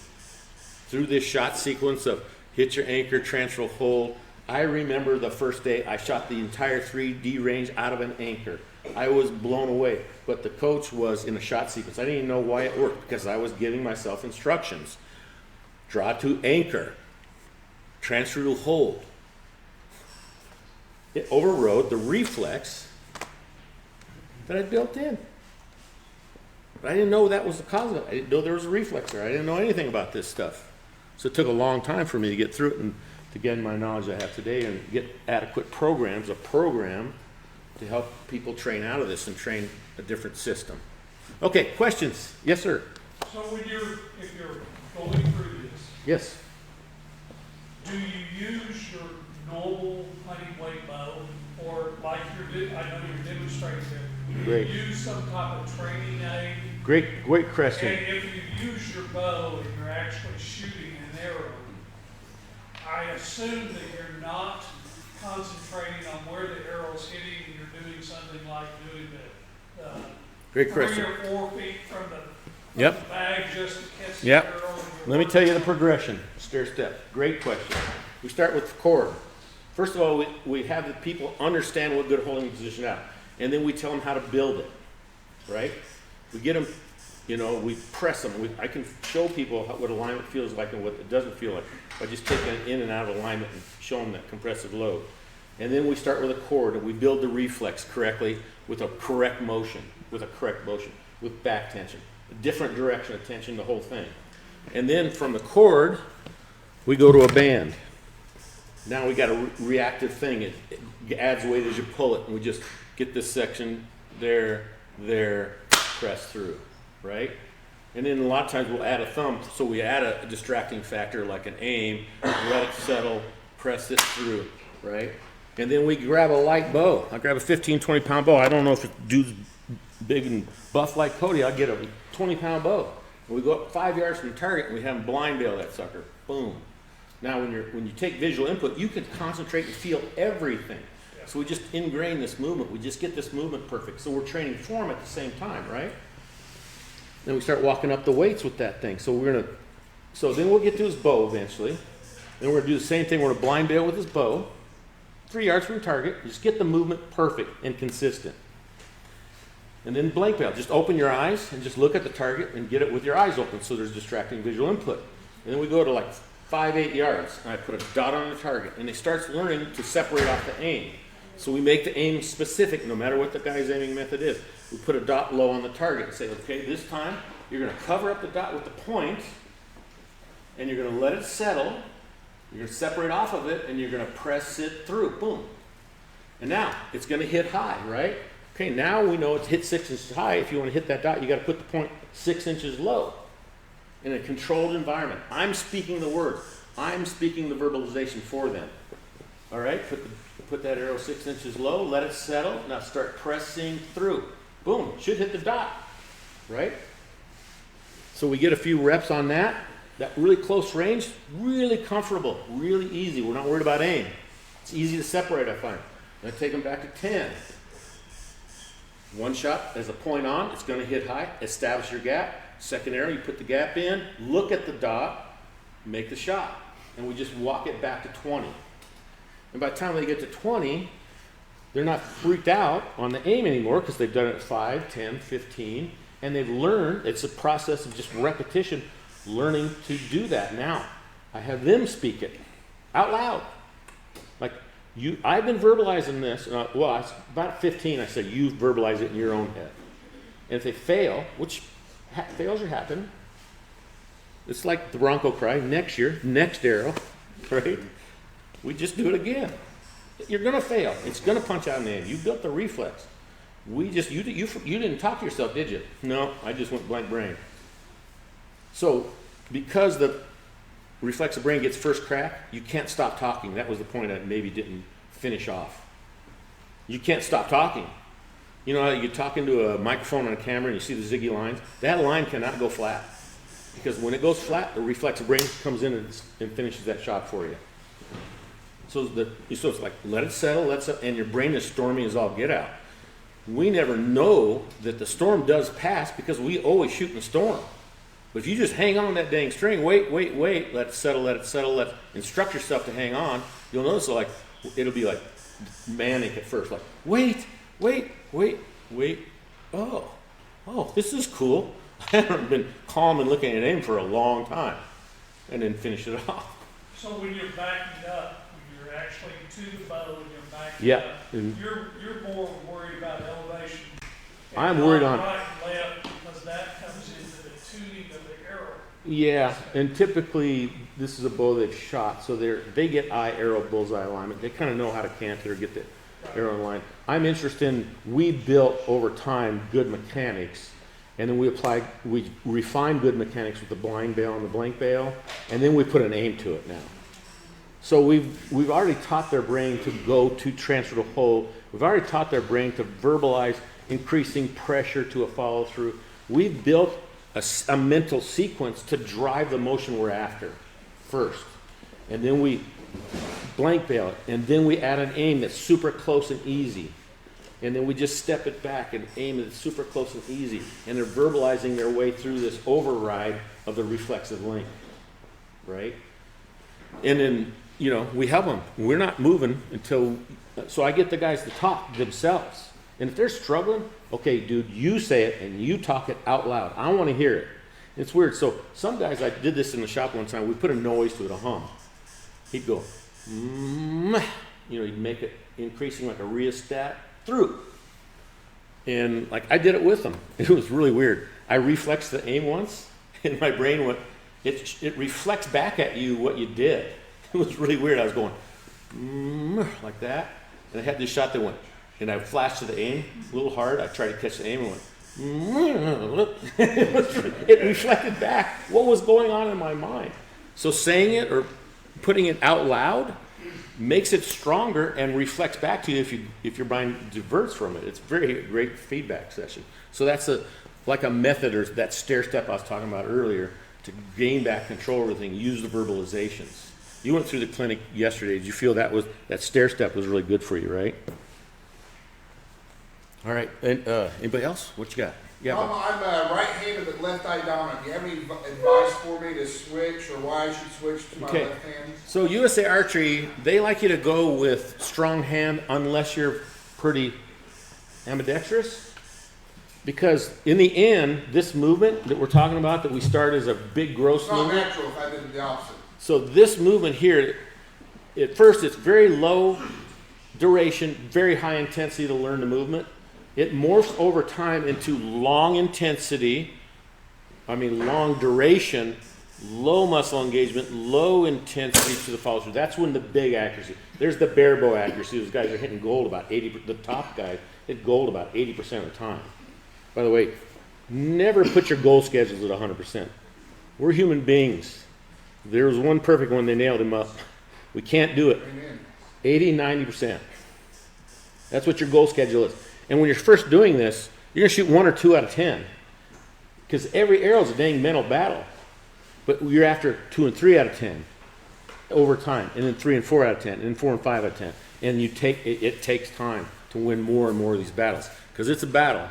Through this shot sequence of hit your anchor, transfer to hold, I remember the first day I shot the entire 3D range out of an anchor. I was blown away, but the coach was in a shot sequence. I didn't even know why it worked because I was giving myself instructions. Draw to anchor, transfer to hold. It overrode the reflex that I built in. But I didn't know that was the cause of it. I didn't know there was a reflex there. I didn't know anything about this stuff. So it took a long time for me to get through it and to gain my knowledge I have today and get adequate programs, a program to help people train out of this and train a different system. Okay, questions? Yes, sir. So if you're going through this, yes. Do you use your normal hunting weight bow, or like I know you're demonstrating there, do you use some type of training aid? Great question. And if you use your bow and you're actually shooting an arrow, I assume that you're not concentrating on where the arrow's hitting and you're doing something like doing the Great 3 question. or 4 feet from the bag just to catch the Yep. arrow. Let me tell you the progression, stair step. Great question. We start with the cord. First of all, we have the people understand what good holding position out, and then we tell them how to build it, right? We get them, we press them. I can show people what alignment feels like and what it doesn't feel like by just taking it in and out of alignment and show them that compressive load. And then we start with a cord and we build the reflex correctly with a correct motion, with back tension, a different direction of tension, the whole thing. And then from the cord, we go to a band. Now we got a reactive thing. It adds weight as you pull it, and we just get this section there, press through, right? And then a lot of times we'll add a thumb, so we add a distracting factor like an aim, let it settle, press it through, right? And then we grab a light bow. I grab a 15, 20-pound bow. I don't know if the dude's big and buff like Cody. I'll get a 20-pound bow. And we go up 5 yards from the target, and we have him blind bail that sucker. Boom. Now, when you take visual input, you can concentrate and feel everything. So we just ingrain this movement. We just get this movement perfect. So we're training form at the same time, right? Then we start walking up the weights with that thing. So then we'll get to his bow eventually. Then we're gonna do the same thing. We're gonna blind bail with his bow, 3 yards from the target. Just get the movement perfect and consistent. And then blank bail. Just open your eyes and just look at the target and get it with your eyes open so there's distracting visual input. And then we go to like 5-8 yards, and I put a dot on the target, and they start learning to separate off the aim. So we make the aim specific, no matter what the guy's aiming method is. We put a dot low on the target and say, okay, this time you're going to cover up the dot with the point, and you're going to let it settle. You're going to separate off of it, and you're going to press it through. Boom. And now it's going to hit high, right? Okay, now we know it's hit 6 inches high. If you want to hit that dot, you got to put the point 6 inches low in a controlled environment. I'm speaking the words. I'm speaking the verbalization for them. All right, put that arrow 6 inches low, let it settle. Now start pressing through. Boom, should hit the dot, right? So we get a few reps on that. That really close range, really comfortable, really easy. We're not worried about aim. It's easy to separate, I find. I take them back to 10. One shot as a point on, it's going to hit high, establish your gap. Second arrow, you put the gap in, look at the dot, make the shot. And we just walk it back to 20. And by the time they get to 20, they're not freaked out on the aim anymore because they've done it at 5, 10, 15, and they've learned. It's a process of just repetition, learning to do that. Now, I have them speak it out loud. Like, I've been verbalizing this, well, it's about 15, I said, you verbalize it in your own head. And if they fail, which fails are happening, it's like the Bronco cry, next year, next arrow, right? We just do it again. You're going to fail. It's going to punch out in the end. You built the reflex. You didn't talk to yourself, did you? No, I just went blank brain. So because the reflexive brain gets first crack, you can't stop talking. That was the point I maybe didn't finish off. You can't stop talking. You know how you talk into a microphone on a camera and you see the ziggy lines? That line cannot go flat. Because when it goes flat, the reflexive brain comes in and finishes that shot for you. So it's like, let it settle, and your brain is stormy as all get out. We never know that the storm does pass because we always shoot in the storm. But if you just hang on that dang string, wait, let it settle, instruct yourself to hang on, you'll notice it'll be like manic at first, like, wait, oh, this is cool. I haven't been calm and looking at aim for a long time, and then finish it off. So when you're backing up, when you're actually to the bow and you're backing Yeah. up, you're more worried about elevation. I'm worried on right and left because that comes into the tuning of the arrow. Yeah, and typically this is a bow they've shot, so they get eye arrow bullseye alignment. They kind of know how to canter or get the arrow in line. I'm interested in, we built over time good mechanics, and then we refined good mechanics with the blind bail and the blank bail, and then we put an aim to it now. So we've already taught their brain to go to transfer to hold. We've already taught their brain to verbalize increasing pressure to a follow through. We've built a mental sequence to drive the motion we're after first. And then we blank bail it. And then we add an aim that's super close and easy. And then we just step it back and aim it super close and easy. And they're verbalizing their way through this override of the reflexive link, right? And then, we help them. We're not moving until, so I get the guys to talk themselves. And if they're struggling, okay, dude, you say it and you talk it out loud. I want to hear it. It's weird. So some guys, I did this in the shop one time, we put a noise to it, a hum. He'd go, he'd make it increasing like a rheostat through. And I did it with them. It was really weird. I reflexed the aim once, and my brain went, it reflects back at you what you did. It was really weird. I was going, like that. And I had this shot that went, and I flashed to the aim a little hard. I tried to catch the aim and went, it reflected back what was going on in my mind. So saying it or putting it out loud makes it stronger and reflects back to you if your mind diverts from it. It's very great feedback session. So that's like a method, or that stair step I was talking about earlier, to gain back control of everything. Use the verbalizations. You went through the clinic yesterday. Did you feel that stair step was really good for you, right? All right. And anybody else? What you got? Yeah. I'm right-handed but left eye dominant. Do you have any advice for me to switch, or why I should switch to my left hand? So USA Archery, they like you to go with strong hand unless you're pretty ambidextrous. Because in the end, this movement that we're talking about, that we start as a big gross movement. It's not natural if I did the opposite. So this movement here, at first it's very low duration, very high intensity to learn the movement. It morphs over time into long intensity, long duration, low muscle engagement, low intensity to the follow through. That's when the big accuracy. There's the bare bow accuracy. Those guys are hitting gold about 80%. The top guys hit gold about 80% of the time. By the way, never put your goal schedules at 100%. We're human beings. There was one perfect one, they nailed him up. We can't do it. Amen. 80, 90%. That's what your goal schedule is. And when you're first doing this, you're going to shoot 1 or 2 out of 10. Because every arrow is a dang mental battle. But you're after 2 and 3 out of 10 over time. And then 3 and 4 out of 10. And then 4 and 5 out of 10. And it takes time to win more and more of these battles. Because it's a battle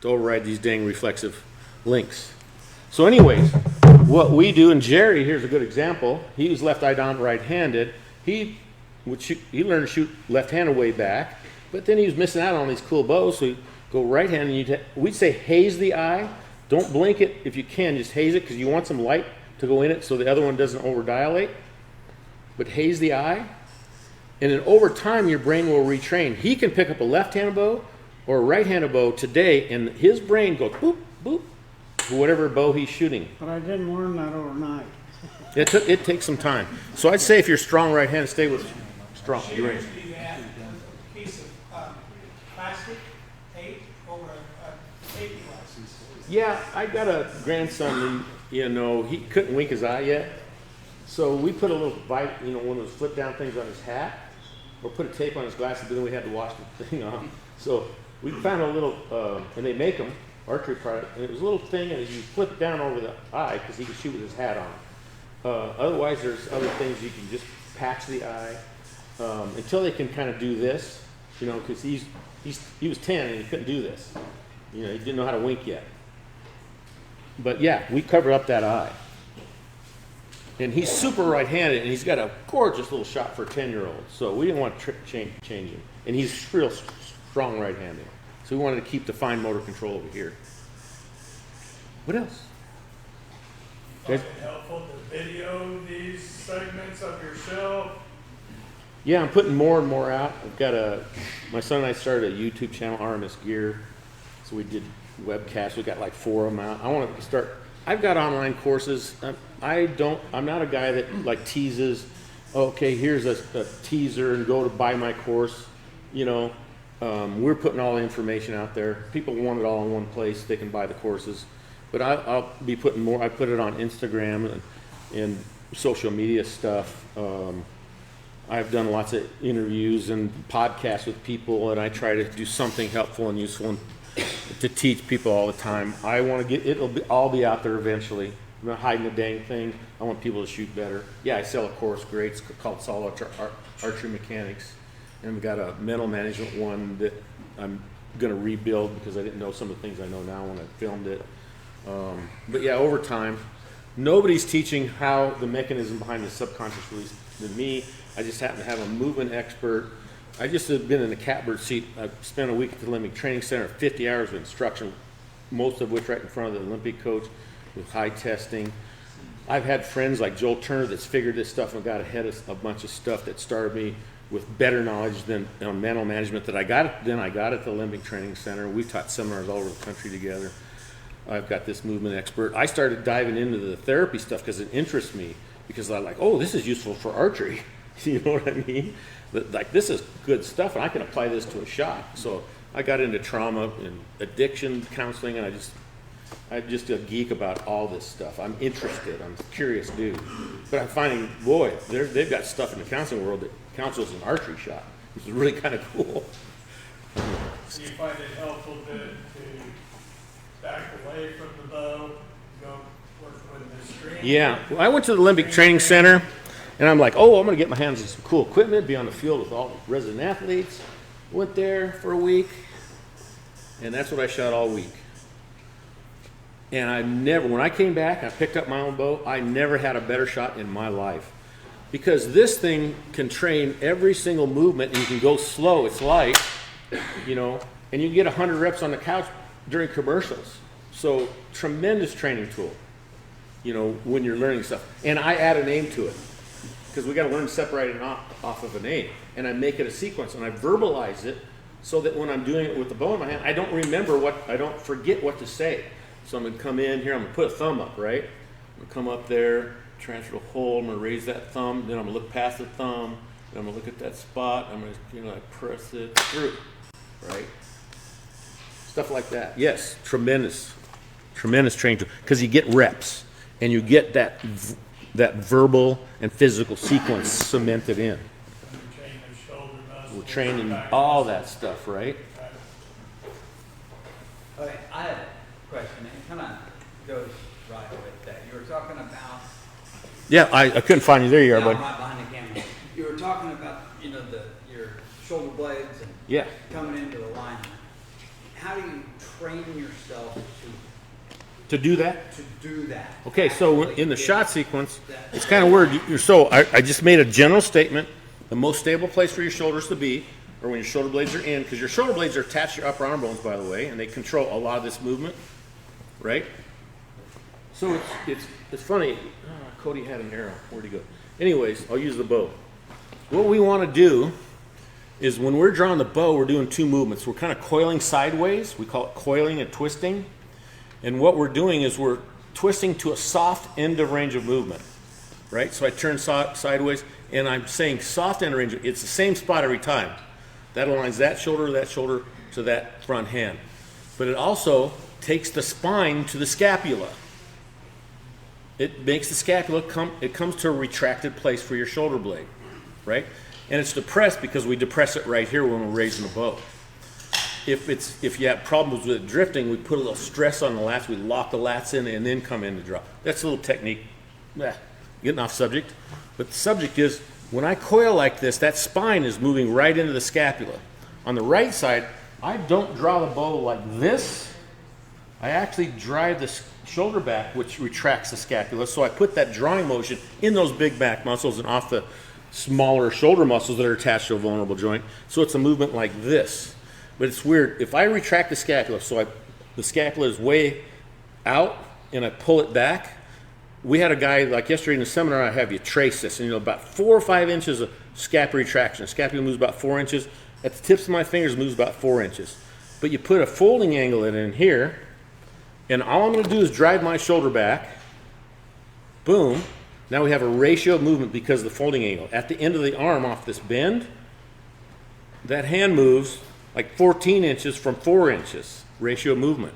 to override these dang reflexive links. So anyways, what we do, and Jerry, here's a good example. He was left eye dominant right-handed. He learned to shoot left-handed way back, but then he was missing out on these cool bows, so he'd go right-handed, and we'd say haze the eye. Don't blink it if you can, just haze it, because you want some light to go in it so the other one doesn't over-dilate. But haze the eye, and then over time your brain will retrain. He can pick up a left-handed bow or a right-handed bow today, and his brain goes boop, boop, to whatever bow he's shooting. But I didn't learn that overnight. It takes some time. So I'd say if you're strong right-handed, stay with strong. Should You're you right. do that with a piece of plastic tape over a tape license? Yeah, I got a grandson, and, he couldn't wink his eye yet. So we put a little, one of those flip-down things on his hat, or put a tape on his glasses, but then we had to wash the thing off. So we found a little, and they make them, archery product, and it was a little thing, and you flip it down over the eye, because he could shoot with his hat on. Otherwise, there's other things you can just patch the eye, until they can kind of do this, because he was 10 and he couldn't do this. He didn't know how to wink yet. But yeah, we covered up that eye. And he's super right-handed, and he's got a gorgeous little shot for a 10-year-old. So we didn't want to change him. And he's real strong right-handed. So we wanted to keep the fine motor control over here. What else? Is it helpful to video these segments of your show? Yeah, I'm putting more and more out. My son and I started a YouTube channel, RMS Gear. So we did webcasts. We got like 4 of them out. I want to start. I've got online courses. I'm not a guy that teases, okay, here's a teaser and go to buy my course. We're putting all the information out there. People want it all in one place. They can buy the courses. But I'll be putting more. I put it on Instagram and social media stuff. I've done lots of interviews and podcasts with people, and I try to do something helpful and useful and to teach people all the time. I want to all be out there eventually. I'm not hiding the dang thing. I want people to shoot better. Yeah, I sell a course, great. It's called Solid Archery Mechanics, and we've got a mental management one that I'm going to rebuild because I didn't know some of the things I know now when I filmed it. But yeah, over time, nobody's teaching how the mechanism behind the subconscious release than me. I just happen to have a movement expert. I just have been in the catbird seat. I've spent a week at the Olympic Training Center, 50 hours of instruction, most of which right in front of the Olympic coach with high testing. I've had friends like Joel Turner that's figured this stuff and got ahead of a bunch of stuff that started me with better knowledge than on mental management that I got at the Olympic Training Center. We've taught seminars all over the country together. I've got this movement expert. I started diving into the therapy stuff because it interests me, because I'm like, oh, this is useful for archery. You know what I mean? Like, this is good stuff, and I can apply this to a shot. So I got into trauma and addiction counseling, and I'm just a geek about all this stuff. I'm interested. I'm a curious dude. But I'm finding, boy, they've got stuff in the counseling world that counsels an archery shot, which is really kind of cool. Do you find it helpful to back away from the bow, go work with the stream? Yeah, well, I went to the Olympic Training Center, and I'm like, oh, I'm going to get my hands on some cool equipment, be on the field with all the resident athletes. Went there for a week, and that's what I shot all week. And when I came back, I picked up my own bow, I never had a better shot in my life. Because this thing can train every single movement, and you can go slow, it's light, and you can get 100 reps on the couch during commercials. So, tremendous training tool, when you're learning stuff. And I add a name to it, because we got to learn to separate it off of a name. And I make it a sequence, and I verbalize it so that when I'm doing it with the bow in my hand, I don't forget what to say. So I'm going to come in here, I'm going to put a thumb up, right? I'm going to come up there, transfer the hold, I'm going to raise that thumb, then I'm going to look past the thumb, then I'm going to look at that spot, I'm going to press it through, right? Stuff like that. Yes, tremendous training tool, because you get reps, and you get that that verbal and physical sequence cemented in. We're training the shoulder muscles. We're training back all muscles. that stuff, right? Okay, I have a question, and it kind of goes right with that. You were talking about. Yeah, I couldn't find you. There you are, No, I'm bud. right behind the camera. You were talking about, you know, your shoulder blades and Yeah. coming into alignment. How do you train yourself To do that? to do that? Okay, so Actually in the get shot sequence, that- it's kind of weird. So I just made a general statement. The most stable place for your shoulders to be, or when your shoulder blades are in, because your shoulder blades are attached to your upper arm bones, by the way, and they control a lot of this movement, right? So it's funny. Oh, Cody had an arrow. Where'd he go? Anyways, I'll use the bow. What we want to do is when we're drawing the bow, we're doing two movements. We're kind of coiling sideways. We call it coiling and twisting. And what we're doing is we're twisting to a soft end of range of movement, right? So I turn sideways, and I'm saying soft end of range. It's the same spot every time. That aligns that shoulder to that front hand. But it also takes the spine to the scapula. It makes the scapula it comes to a retracted place for your shoulder blade, right? And it's depressed because we depress it right here when we're raising the bow. If you have problems with it drifting, we put a little stress on the lats, we lock the lats in and then come in to drop. That's a little technique. Getting off subject. But the subject is, when I coil like this, that spine is moving right into the scapula. On the right side, I don't draw the bow like this. I actually drive the shoulder back, which retracts the scapula. So I put that drawing motion in those big back muscles and off the smaller shoulder muscles that are attached to a vulnerable joint. So it's a movement like this. But it's weird. If I retract the scapula, the scapula is way out, and I pull it back. We had a guy, like yesterday in the seminar, I have you trace this, and about 4 or 5 inches of scapula retraction. The scapula moves about 4 inches. At the tips of my fingers, it moves about 4 inches. But you put a folding angle in here, and all I'm going to do is drive my shoulder back. Boom. Now we have a ratio of movement because of the folding angle. At the end of the arm off this bend, that hand moves like 14 inches from 4 inches, ratio of movement.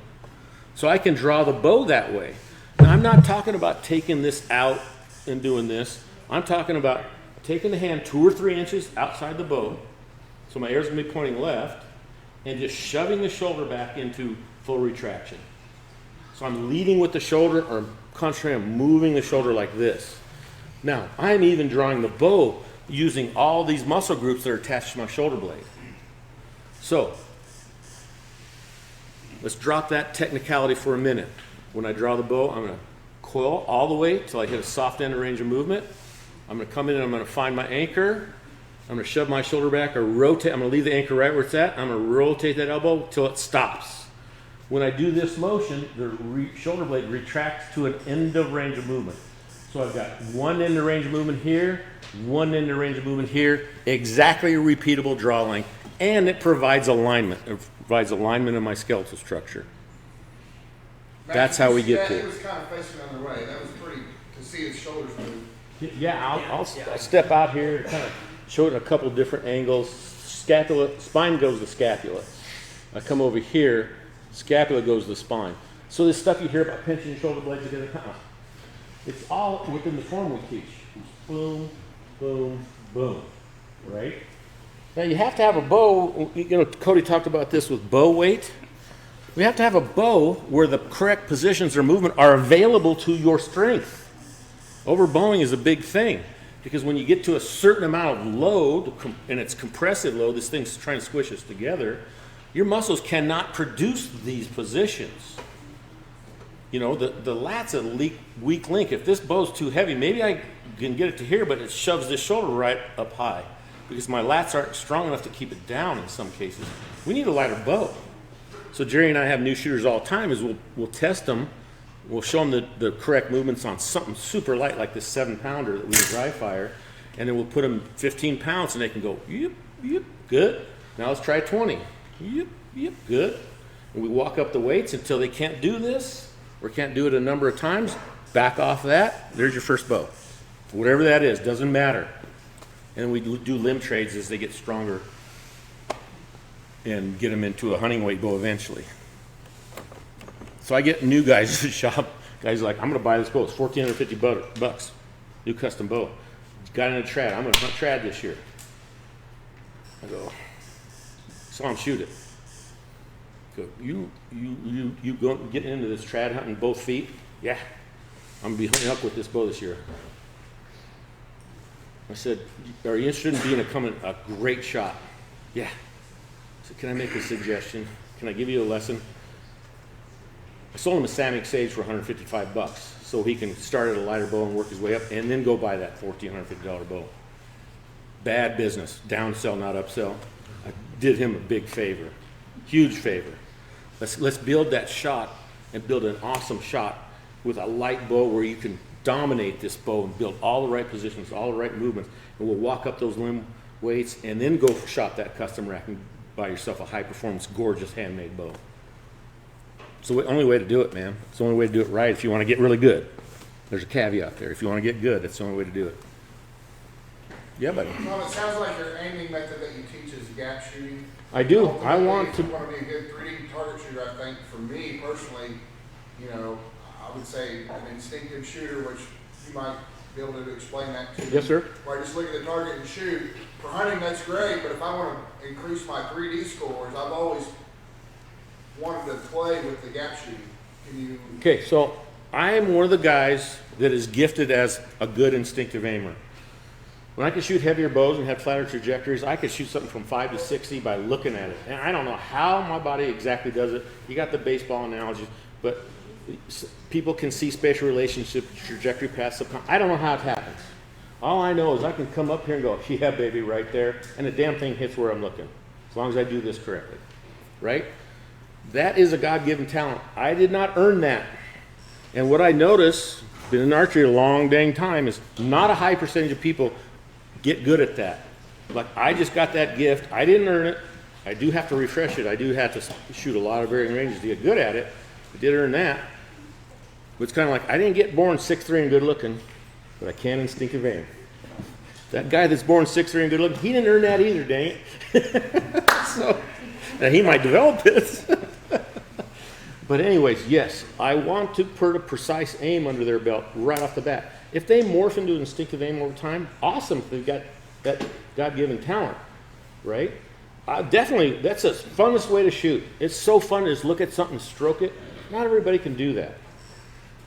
So I can draw the bow that way. Now I'm not talking about taking this out and doing this. I'm talking about taking the hand 2 or 3 inches outside the bow, so my arrow's gonna be pointing left, and just shoving the shoulder back into full retraction. So I'm leading with the shoulder, or concentrating on moving the shoulder like this. Now, I'm even drawing the bow using all these muscle groups that are attached to my shoulder blade. So, let's drop that technicality for a minute. When I draw the bow, I'm going to coil all the way till I hit a soft end of range of movement. I'm going to come in and I'm going to find my anchor. I'm going to shove my shoulder back or rotate. I'm going to leave the anchor right where it's at. I'm going to rotate that elbow till it stops. When I do this motion, the shoulder blade retracts to an end of range of movement. So I've got one end of range of movement here, one end of range of movement here, exactly a repeatable draw line, and it provides alignment. It provides alignment in my skeletal structure. That's how we get to it. He was kind of facing the other way. That was pretty, to see his shoulders move. Yeah, I'll step out here and kind of show it in a couple different angles. Spine goes to scapula. I come over here, scapula goes to the spine. So this stuff you hear about pinching shoulder blades together, it's all within the form we teach. Boom, boom, boom, right? Now you have to have a bow, Cody talked about this with bow weight. We have to have a bow where the correct positions or movement are available to your strength. Overbowing is a big thing because when you get to a certain amount of load, and it's compressive load, this thing's trying to squish us together, your muscles cannot produce these positions. The lat's a weak link. If this bow's too heavy, maybe I can get it to here, but it shoves this shoulder right up high because my lats aren't strong enough to keep it down in some cases. We need a lighter bow. So Jerry and I have new shooters all the time is we'll test them. We'll show them the correct movements on something super light like this 7-pounder that we dry fire, and then we'll put them 15 pounds and they can go, yep, yep, good. Now let's try 20. Yep, yep, good. And we walk up the weights until they can't do this or can't do it a number of times. Back off that. There's your first bow. Whatever that is, doesn't matter. And we do limb trades as they get stronger and get them into a hunting weight bow eventually. So I get new guys to shop. Guys are like, I'm going to buy this bow. It's $1,450 bucks. new custom bow. Got in a trad. I'm gonna hunt trad this year. I go, saw him shoot it. Go, you go getting into this trad hunting both feet? Yeah, I'm gonna be hunting elk with this bow this year. I said, are you interested in being a great shot? Yeah. I said, can I make a suggestion? Can I give you a lesson? I sold him a Samick Sage for $155, so he can start at a lighter bow and work his way up, and then go buy that $1,450 bow. Bad business, downsell, not upsell. I did him a big favor, huge favor. Let's build that shot and build an awesome shot with a light bow where you can dominate this bow and build all the right positions, all the right movements, and we'll walk up those limb weights and then go shop that custom rack and buy yourself a high performance, gorgeous handmade bow. It's the only way to do it, man. It's the only way to do it right if you want to get really good. There's a caveat there. If you want to get good, that's the only way to do it. Yeah, buddy. Well, it sounds like your aiming method that you teach is gap shooting. I do. Ultimately, I want to. If you want to be a good 3D target shooter, I think for me personally, you know, I would say an instinctive shooter, which you might be able to explain that to me. Yes, sir. Where I just look at the target and shoot. For hunting, that's great, but if I want to increase my 3D scores, I've always wanted to play with the gap shooting. Can you? Okay, so I am one of the guys that is gifted as a good instinctive aimer. When I could shoot heavier bows and have flatter trajectories, I could shoot something from 5 to 60 by looking at it. And I don't know how my body exactly does it. You got the baseball analogy, but people can see spatial relationship, trajectory paths. I don't know how it happens. All I know is I can come up here and go, yeah, baby, right there, and the damn thing hits where I'm looking, as long as I do this correctly, right? That is a God-given talent. I did not earn that. And what I notice, been in archery a long dang time, is not a high percentage of people get good at that. Like, I just got that gift. I didn't earn it. I do have to refresh it. I do have to shoot a lot of varying ranges to get good at it. I did earn that. But it's kind of like, I didn't get born 6'3" and good looking, but I can instinctive aim. That guy that's born 6'3" and good looking, he didn't earn that either, dang it. So, now he might develop it. But anyways, yes, I want to put a precise aim under their belt right off the bat. If they morph into an instinctive aim over time, awesome, if they've got that God-given talent, right? Definitely, that's the funnest way to shoot. It's so fun to just look at something and stroke it. Not everybody can do that.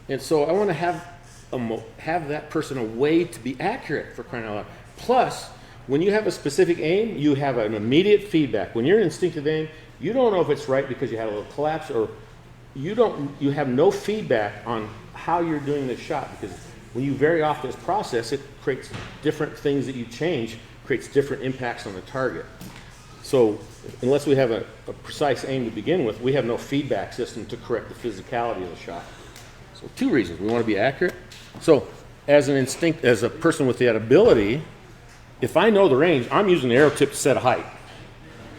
And so I want to have that person a way to be accurate, for crying out loud. Plus, when you have a specific aim, you have an immediate feedback. When you're in instinctive aim, you don't know if it's right because you had a little collapse, or you have no feedback on how you're doing this shot, because when you vary off this process, it creates different things that you change, creates different impacts on the target. So unless we have a precise aim to begin with, we have no feedback system to correct the physicality of the shot. So 2 reasons. We want to be accurate. So as a person with that ability, if I know the range, I'm using the arrow tip to set a height.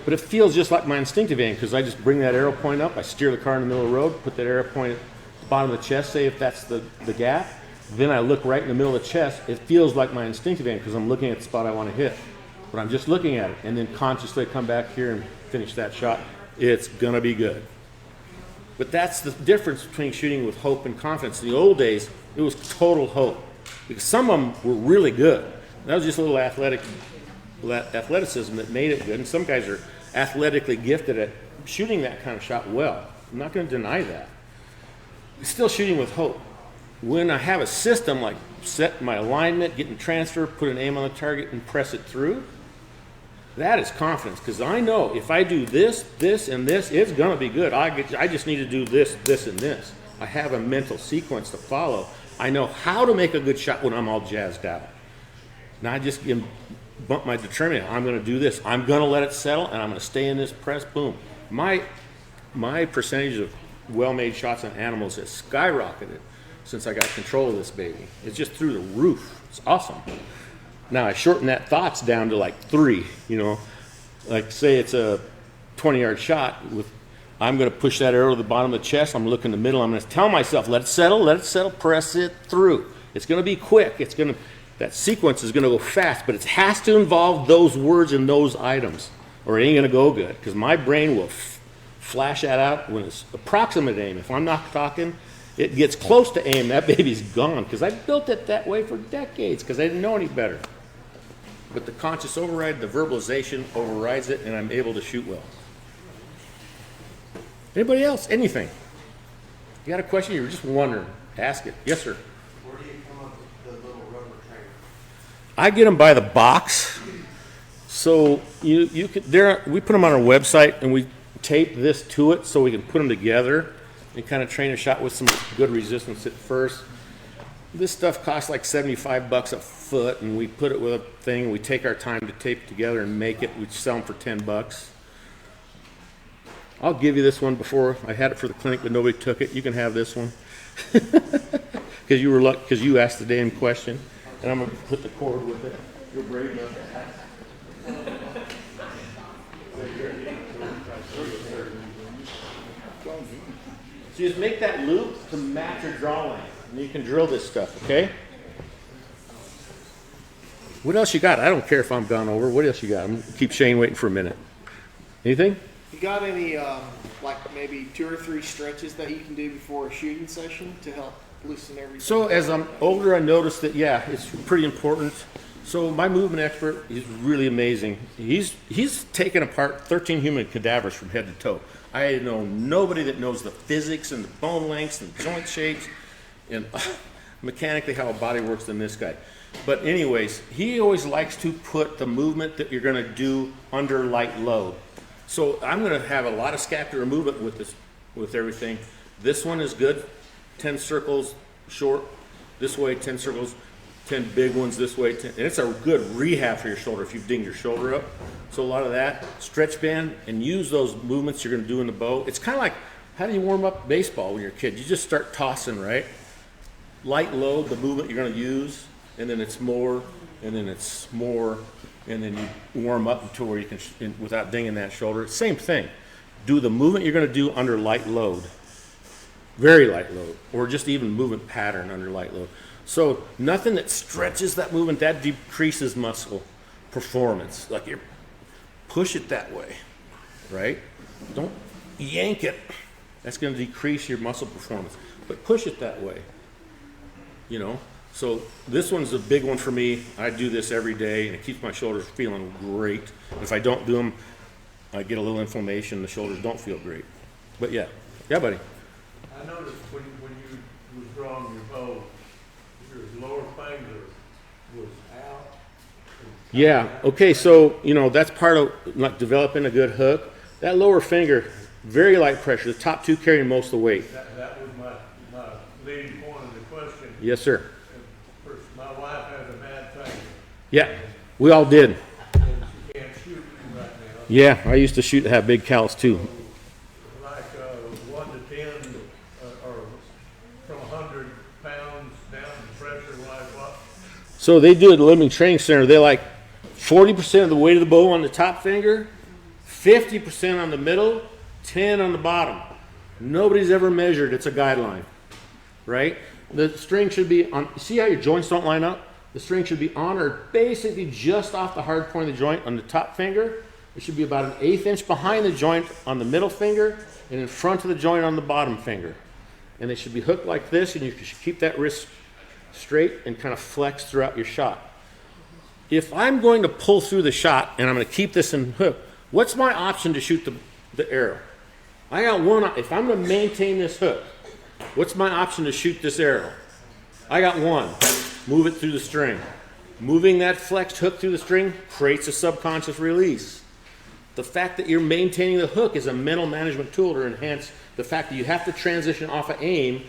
But it feels just like my instinctive aim, because I just bring that arrow point up, I steer the car in the middle of the road, put that arrow point at the bottom of the chest, say if that's the gap, then I look right in the middle of the chest. It feels like my instinctive aim because I'm looking at the spot I want to hit. But I'm just looking at it, and then consciously come back here and finish that shot. It's gonna be good. But that's the difference between shooting with hope and confidence. In the old days, it was total hope, because some of them were really good. That was just a little athleticism that made it good, and some guys are athletically gifted at shooting that kind of shot well. I'm not going to deny that. It's still shooting with hope. When I have a system like set my alignment, getting transfer, put an aim on the target, and press it through, that is confidence, because I know if I do this, this, and this, it's going to be good. I just need to do this, this, and this. I have a mental sequence to follow. I know how to make a good shot when I'm all jazzed out. Now I just bump my determinant. I'm going to do this. I'm going to let it settle, and I'm going to stay in this press. Boom. My percentage of well-made shots on animals has skyrocketed since I got control of this baby. It's just through the roof. It's awesome. Now I shorten that thoughts down to like 3, like say it's a 20-yard shot with, I'm going to push that arrow to the bottom of the chest. I'm looking in the middle. I'm going to tell myself, let it settle, press it through. It's going to be quick. That sequence is going to go fast, but it has to involve those words and those items, or it ain't going to go good, because my brain will flash that out when it's approximate aim. If I'm not talking, it gets close to aim, that baby's gone. Because I built it that way for decades because I didn't know any better. But the conscious override, the verbalization overrides it, and I'm able to shoot well. Anybody else? Anything? You got a question? You're just wondering. Ask it. Yes, sir. Where do you come up with the little rubber trainer? I get them by the box. So you could we put them on our website and we tape this to it so we can put them together and kind of train a shot with some good resistance at first. This stuff costs like $75 a foot, and we put it with a thing. We take our time to tape it together and make it. We sell them for $10. I'll give you this one before. I had it for the clinic, but nobody took it. You can have this one because you asked the damn question, and I'm gonna put the cord with it. You're brave enough to ask. So you just make that loop to match your draw length, and you can drill this stuff, okay? What else you got? I don't care if I'm gone over. What else you got? I'm gonna keep Shane waiting for a minute. Anything? You got any, like maybe 2 or 3 stretches that you can do before a shooting session to help loosen everything? So as I'm older, I noticed that, yeah, it's pretty important. So my movement expert is really amazing. He's taken apart 13 human cadavers from head to toe. I know nobody that knows the physics and the bone lengths and joint shapes and mechanically how a body works than this guy. But anyways, he always likes to put the movement that you're going to do under light load. So I'm going to have a lot of scapular movement with everything. This one is good. 10 circles short this way, 10 circles, 10 big ones this way. 10, and it's a good rehab for your shoulder if you ding your shoulder up. So a lot of that. Stretch band and use those movements you're going to do in the bow. It's kind of like, how do you warm up baseball when you're a kid? You just start tossing, right? Light load, the movement you're going to use, and then it's more, and then it's more, and then you warm up until where you can, without dinging that shoulder. Same thing. Do the movement you're going to do under light load. Very light load, or just even movement pattern under light load. So nothing that stretches that movement, that decreases muscle performance. Like you push it that way, right? Don't yank it. That's going to decrease your muscle performance. But push it that way, you know? So this one's a big one for me. I do this every day, and it keeps my shoulders feeling great. If I don't do them, I get a little inflammation. The shoulders don't feel great. But yeah. Yeah, buddy. I noticed when you was drawing your bow, your lower finger was out. Yeah, okay, so, you know, that's part of like developing a good hook. That lower finger, very light pressure. The top two carrying most of the weight. That was my leading point of the question. Yes, sir. First, my wife has a bad finger. Yeah, we all did. And she can't shoot right now. Yeah, I used to shoot have big callus too. Like 1 to 10, or from 100 pounds down pressure-wise, what? So they do at the Living Training Center, they like 40% of the weight of the bow on the top finger, 50% on the middle, 10 on the bottom. Nobody's ever measured, it's a guideline, right? The string should be on, see how your joints don't line up? The string should be on or basically just off the hard point of the joint on the top finger. It should be about 1/8 inch behind the joint on the middle finger and in front of the joint on the bottom finger. And they should be hooked like this, and you should keep that wrist straight and kind of flex throughout your shot. If I'm going to pull through the shot and I'm going to keep this in hook, what's my option to shoot the arrow? I got one. If I'm going to maintain this hook, what's my option to shoot this arrow? I got one. Move it through the string. Moving that flexed hook through the string creates a subconscious release. The fact that you're maintaining the hook is a mental management tool to enhance the fact that you have to transition off of aim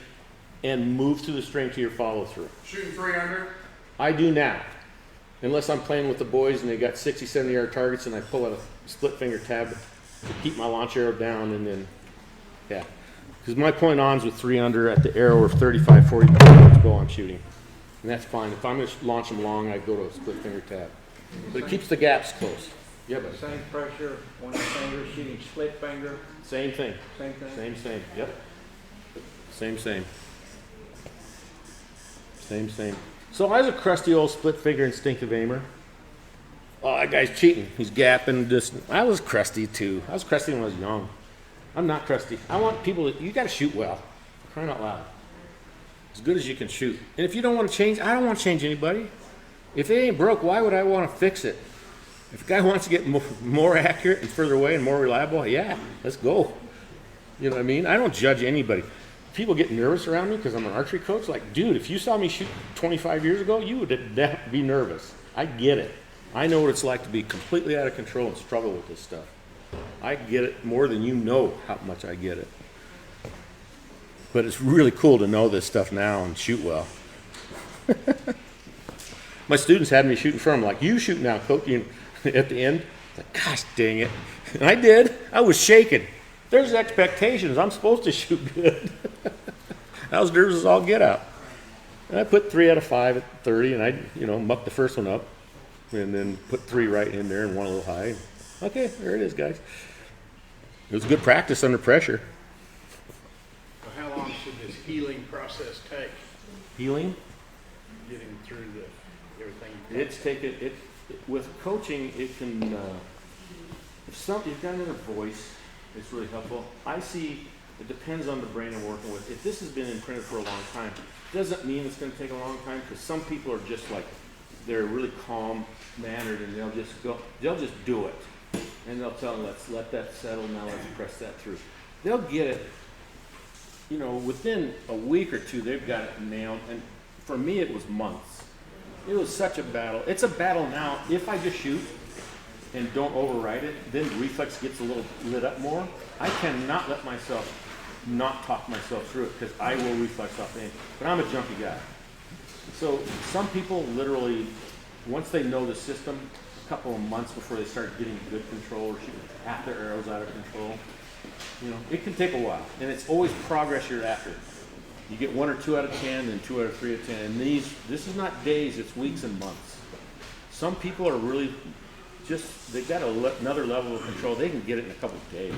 and move through the string to your follow through. Shooting 3 under? I do now. Unless I'm playing with the boys and they got 60, 70 yard targets and I pull out a split finger tab to keep my launch arrow down, and then, yeah. Because my point ons with 3 under at the arrow are 35, 40 to go on shooting. And that's fine. If I'm going to launch them long, I go to a split finger tab. But it keeps the gaps close. Yeah, but Same pressure, one finger, shooting split finger, same thing. same thing? Same. Yep. Same. So I was a crusty old split finger instinctive aimer. Oh, that guy's cheating. He's gapping. I was crusty too. I was crusty when I was young. I'm not crusty. I want people to, you got to shoot well. For crying out loud. as good as you can shoot. And if you don't want to change, I don't want to change anybody. If it ain't broke, why would I want to fix it? If a guy wants to get more accurate and further away and more reliable, yeah, let's go. You know what I mean? I don't judge anybody. People get nervous around me because I'm an archery coach. Like, dude, if you saw me shoot 25 years ago, you would be nervous. I get it. I know what it's like to be completely out of control and struggle with this stuff. I get it more than you know how much I get it. But it's really cool to know this stuff now and shoot well. My students had me shooting from them, like, you shoot now, coach. At the end, like, gosh dang it. And I did. I was shaking. There's expectations. I'm supposed to shoot good. I was nervous as all get out. And I put 3 out of 5 at 30, and I, mucked the first one up, and then put 3 right in there and 1 a little high. Okay, there it is, guys. It was good practice under pressure. So how long should this healing process take? Healing? Getting through everything? It's taken, with coaching, it can, if you've got another voice, it's really helpful. I see, it depends on the brain I'm working with. If this has been imprinted for a long time, it doesn't mean it's going to take a long time, because some people are just like, they're really calm mannered, and they'll just do it. And they'll tell them, let's let that settle, now let's press that through. They'll get it, within a week or two, they've got it nailed. And for me, it was months. It was such a battle. It's a battle now. If I just shoot and don't override it, then reflex gets a little lit up more. I cannot let myself not talk myself through it, because I will reflex off aim. But I'm a jumpy guy. So some people literally, once they know the system, a couple of months before they start getting good control or shooting half their arrows out of control, it can take a while. And it's always progress you're after. You get 1 or 2 out of 10 and 2 out of 3 out of 10. And this is not days, it's weeks and months. Some people are really they've got another level of control. They can get it in a couple of days.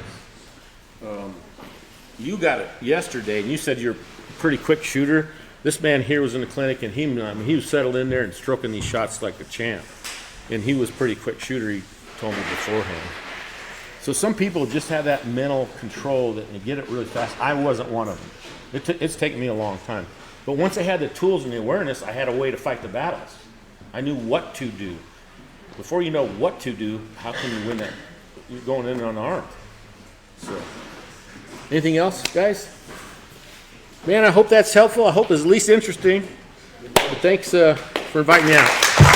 You got it yesterday, and you said you're a pretty quick shooter. This man here was in the clinic, and he was settled in there and stroking these shots like a champ. And he was a pretty quick shooter, he told me beforehand. So some people just have that mental control that they get it really fast. I wasn't one of them. It's taken me a long time. But once I had the tools and the awareness, I had a way to fight the battles. I knew what to do. Before you know what to do, how can you win that? You're going in unarmed. So, anything else, guys? Man, I hope that's helpful. I hope it's at least interesting. But thanks for inviting me out.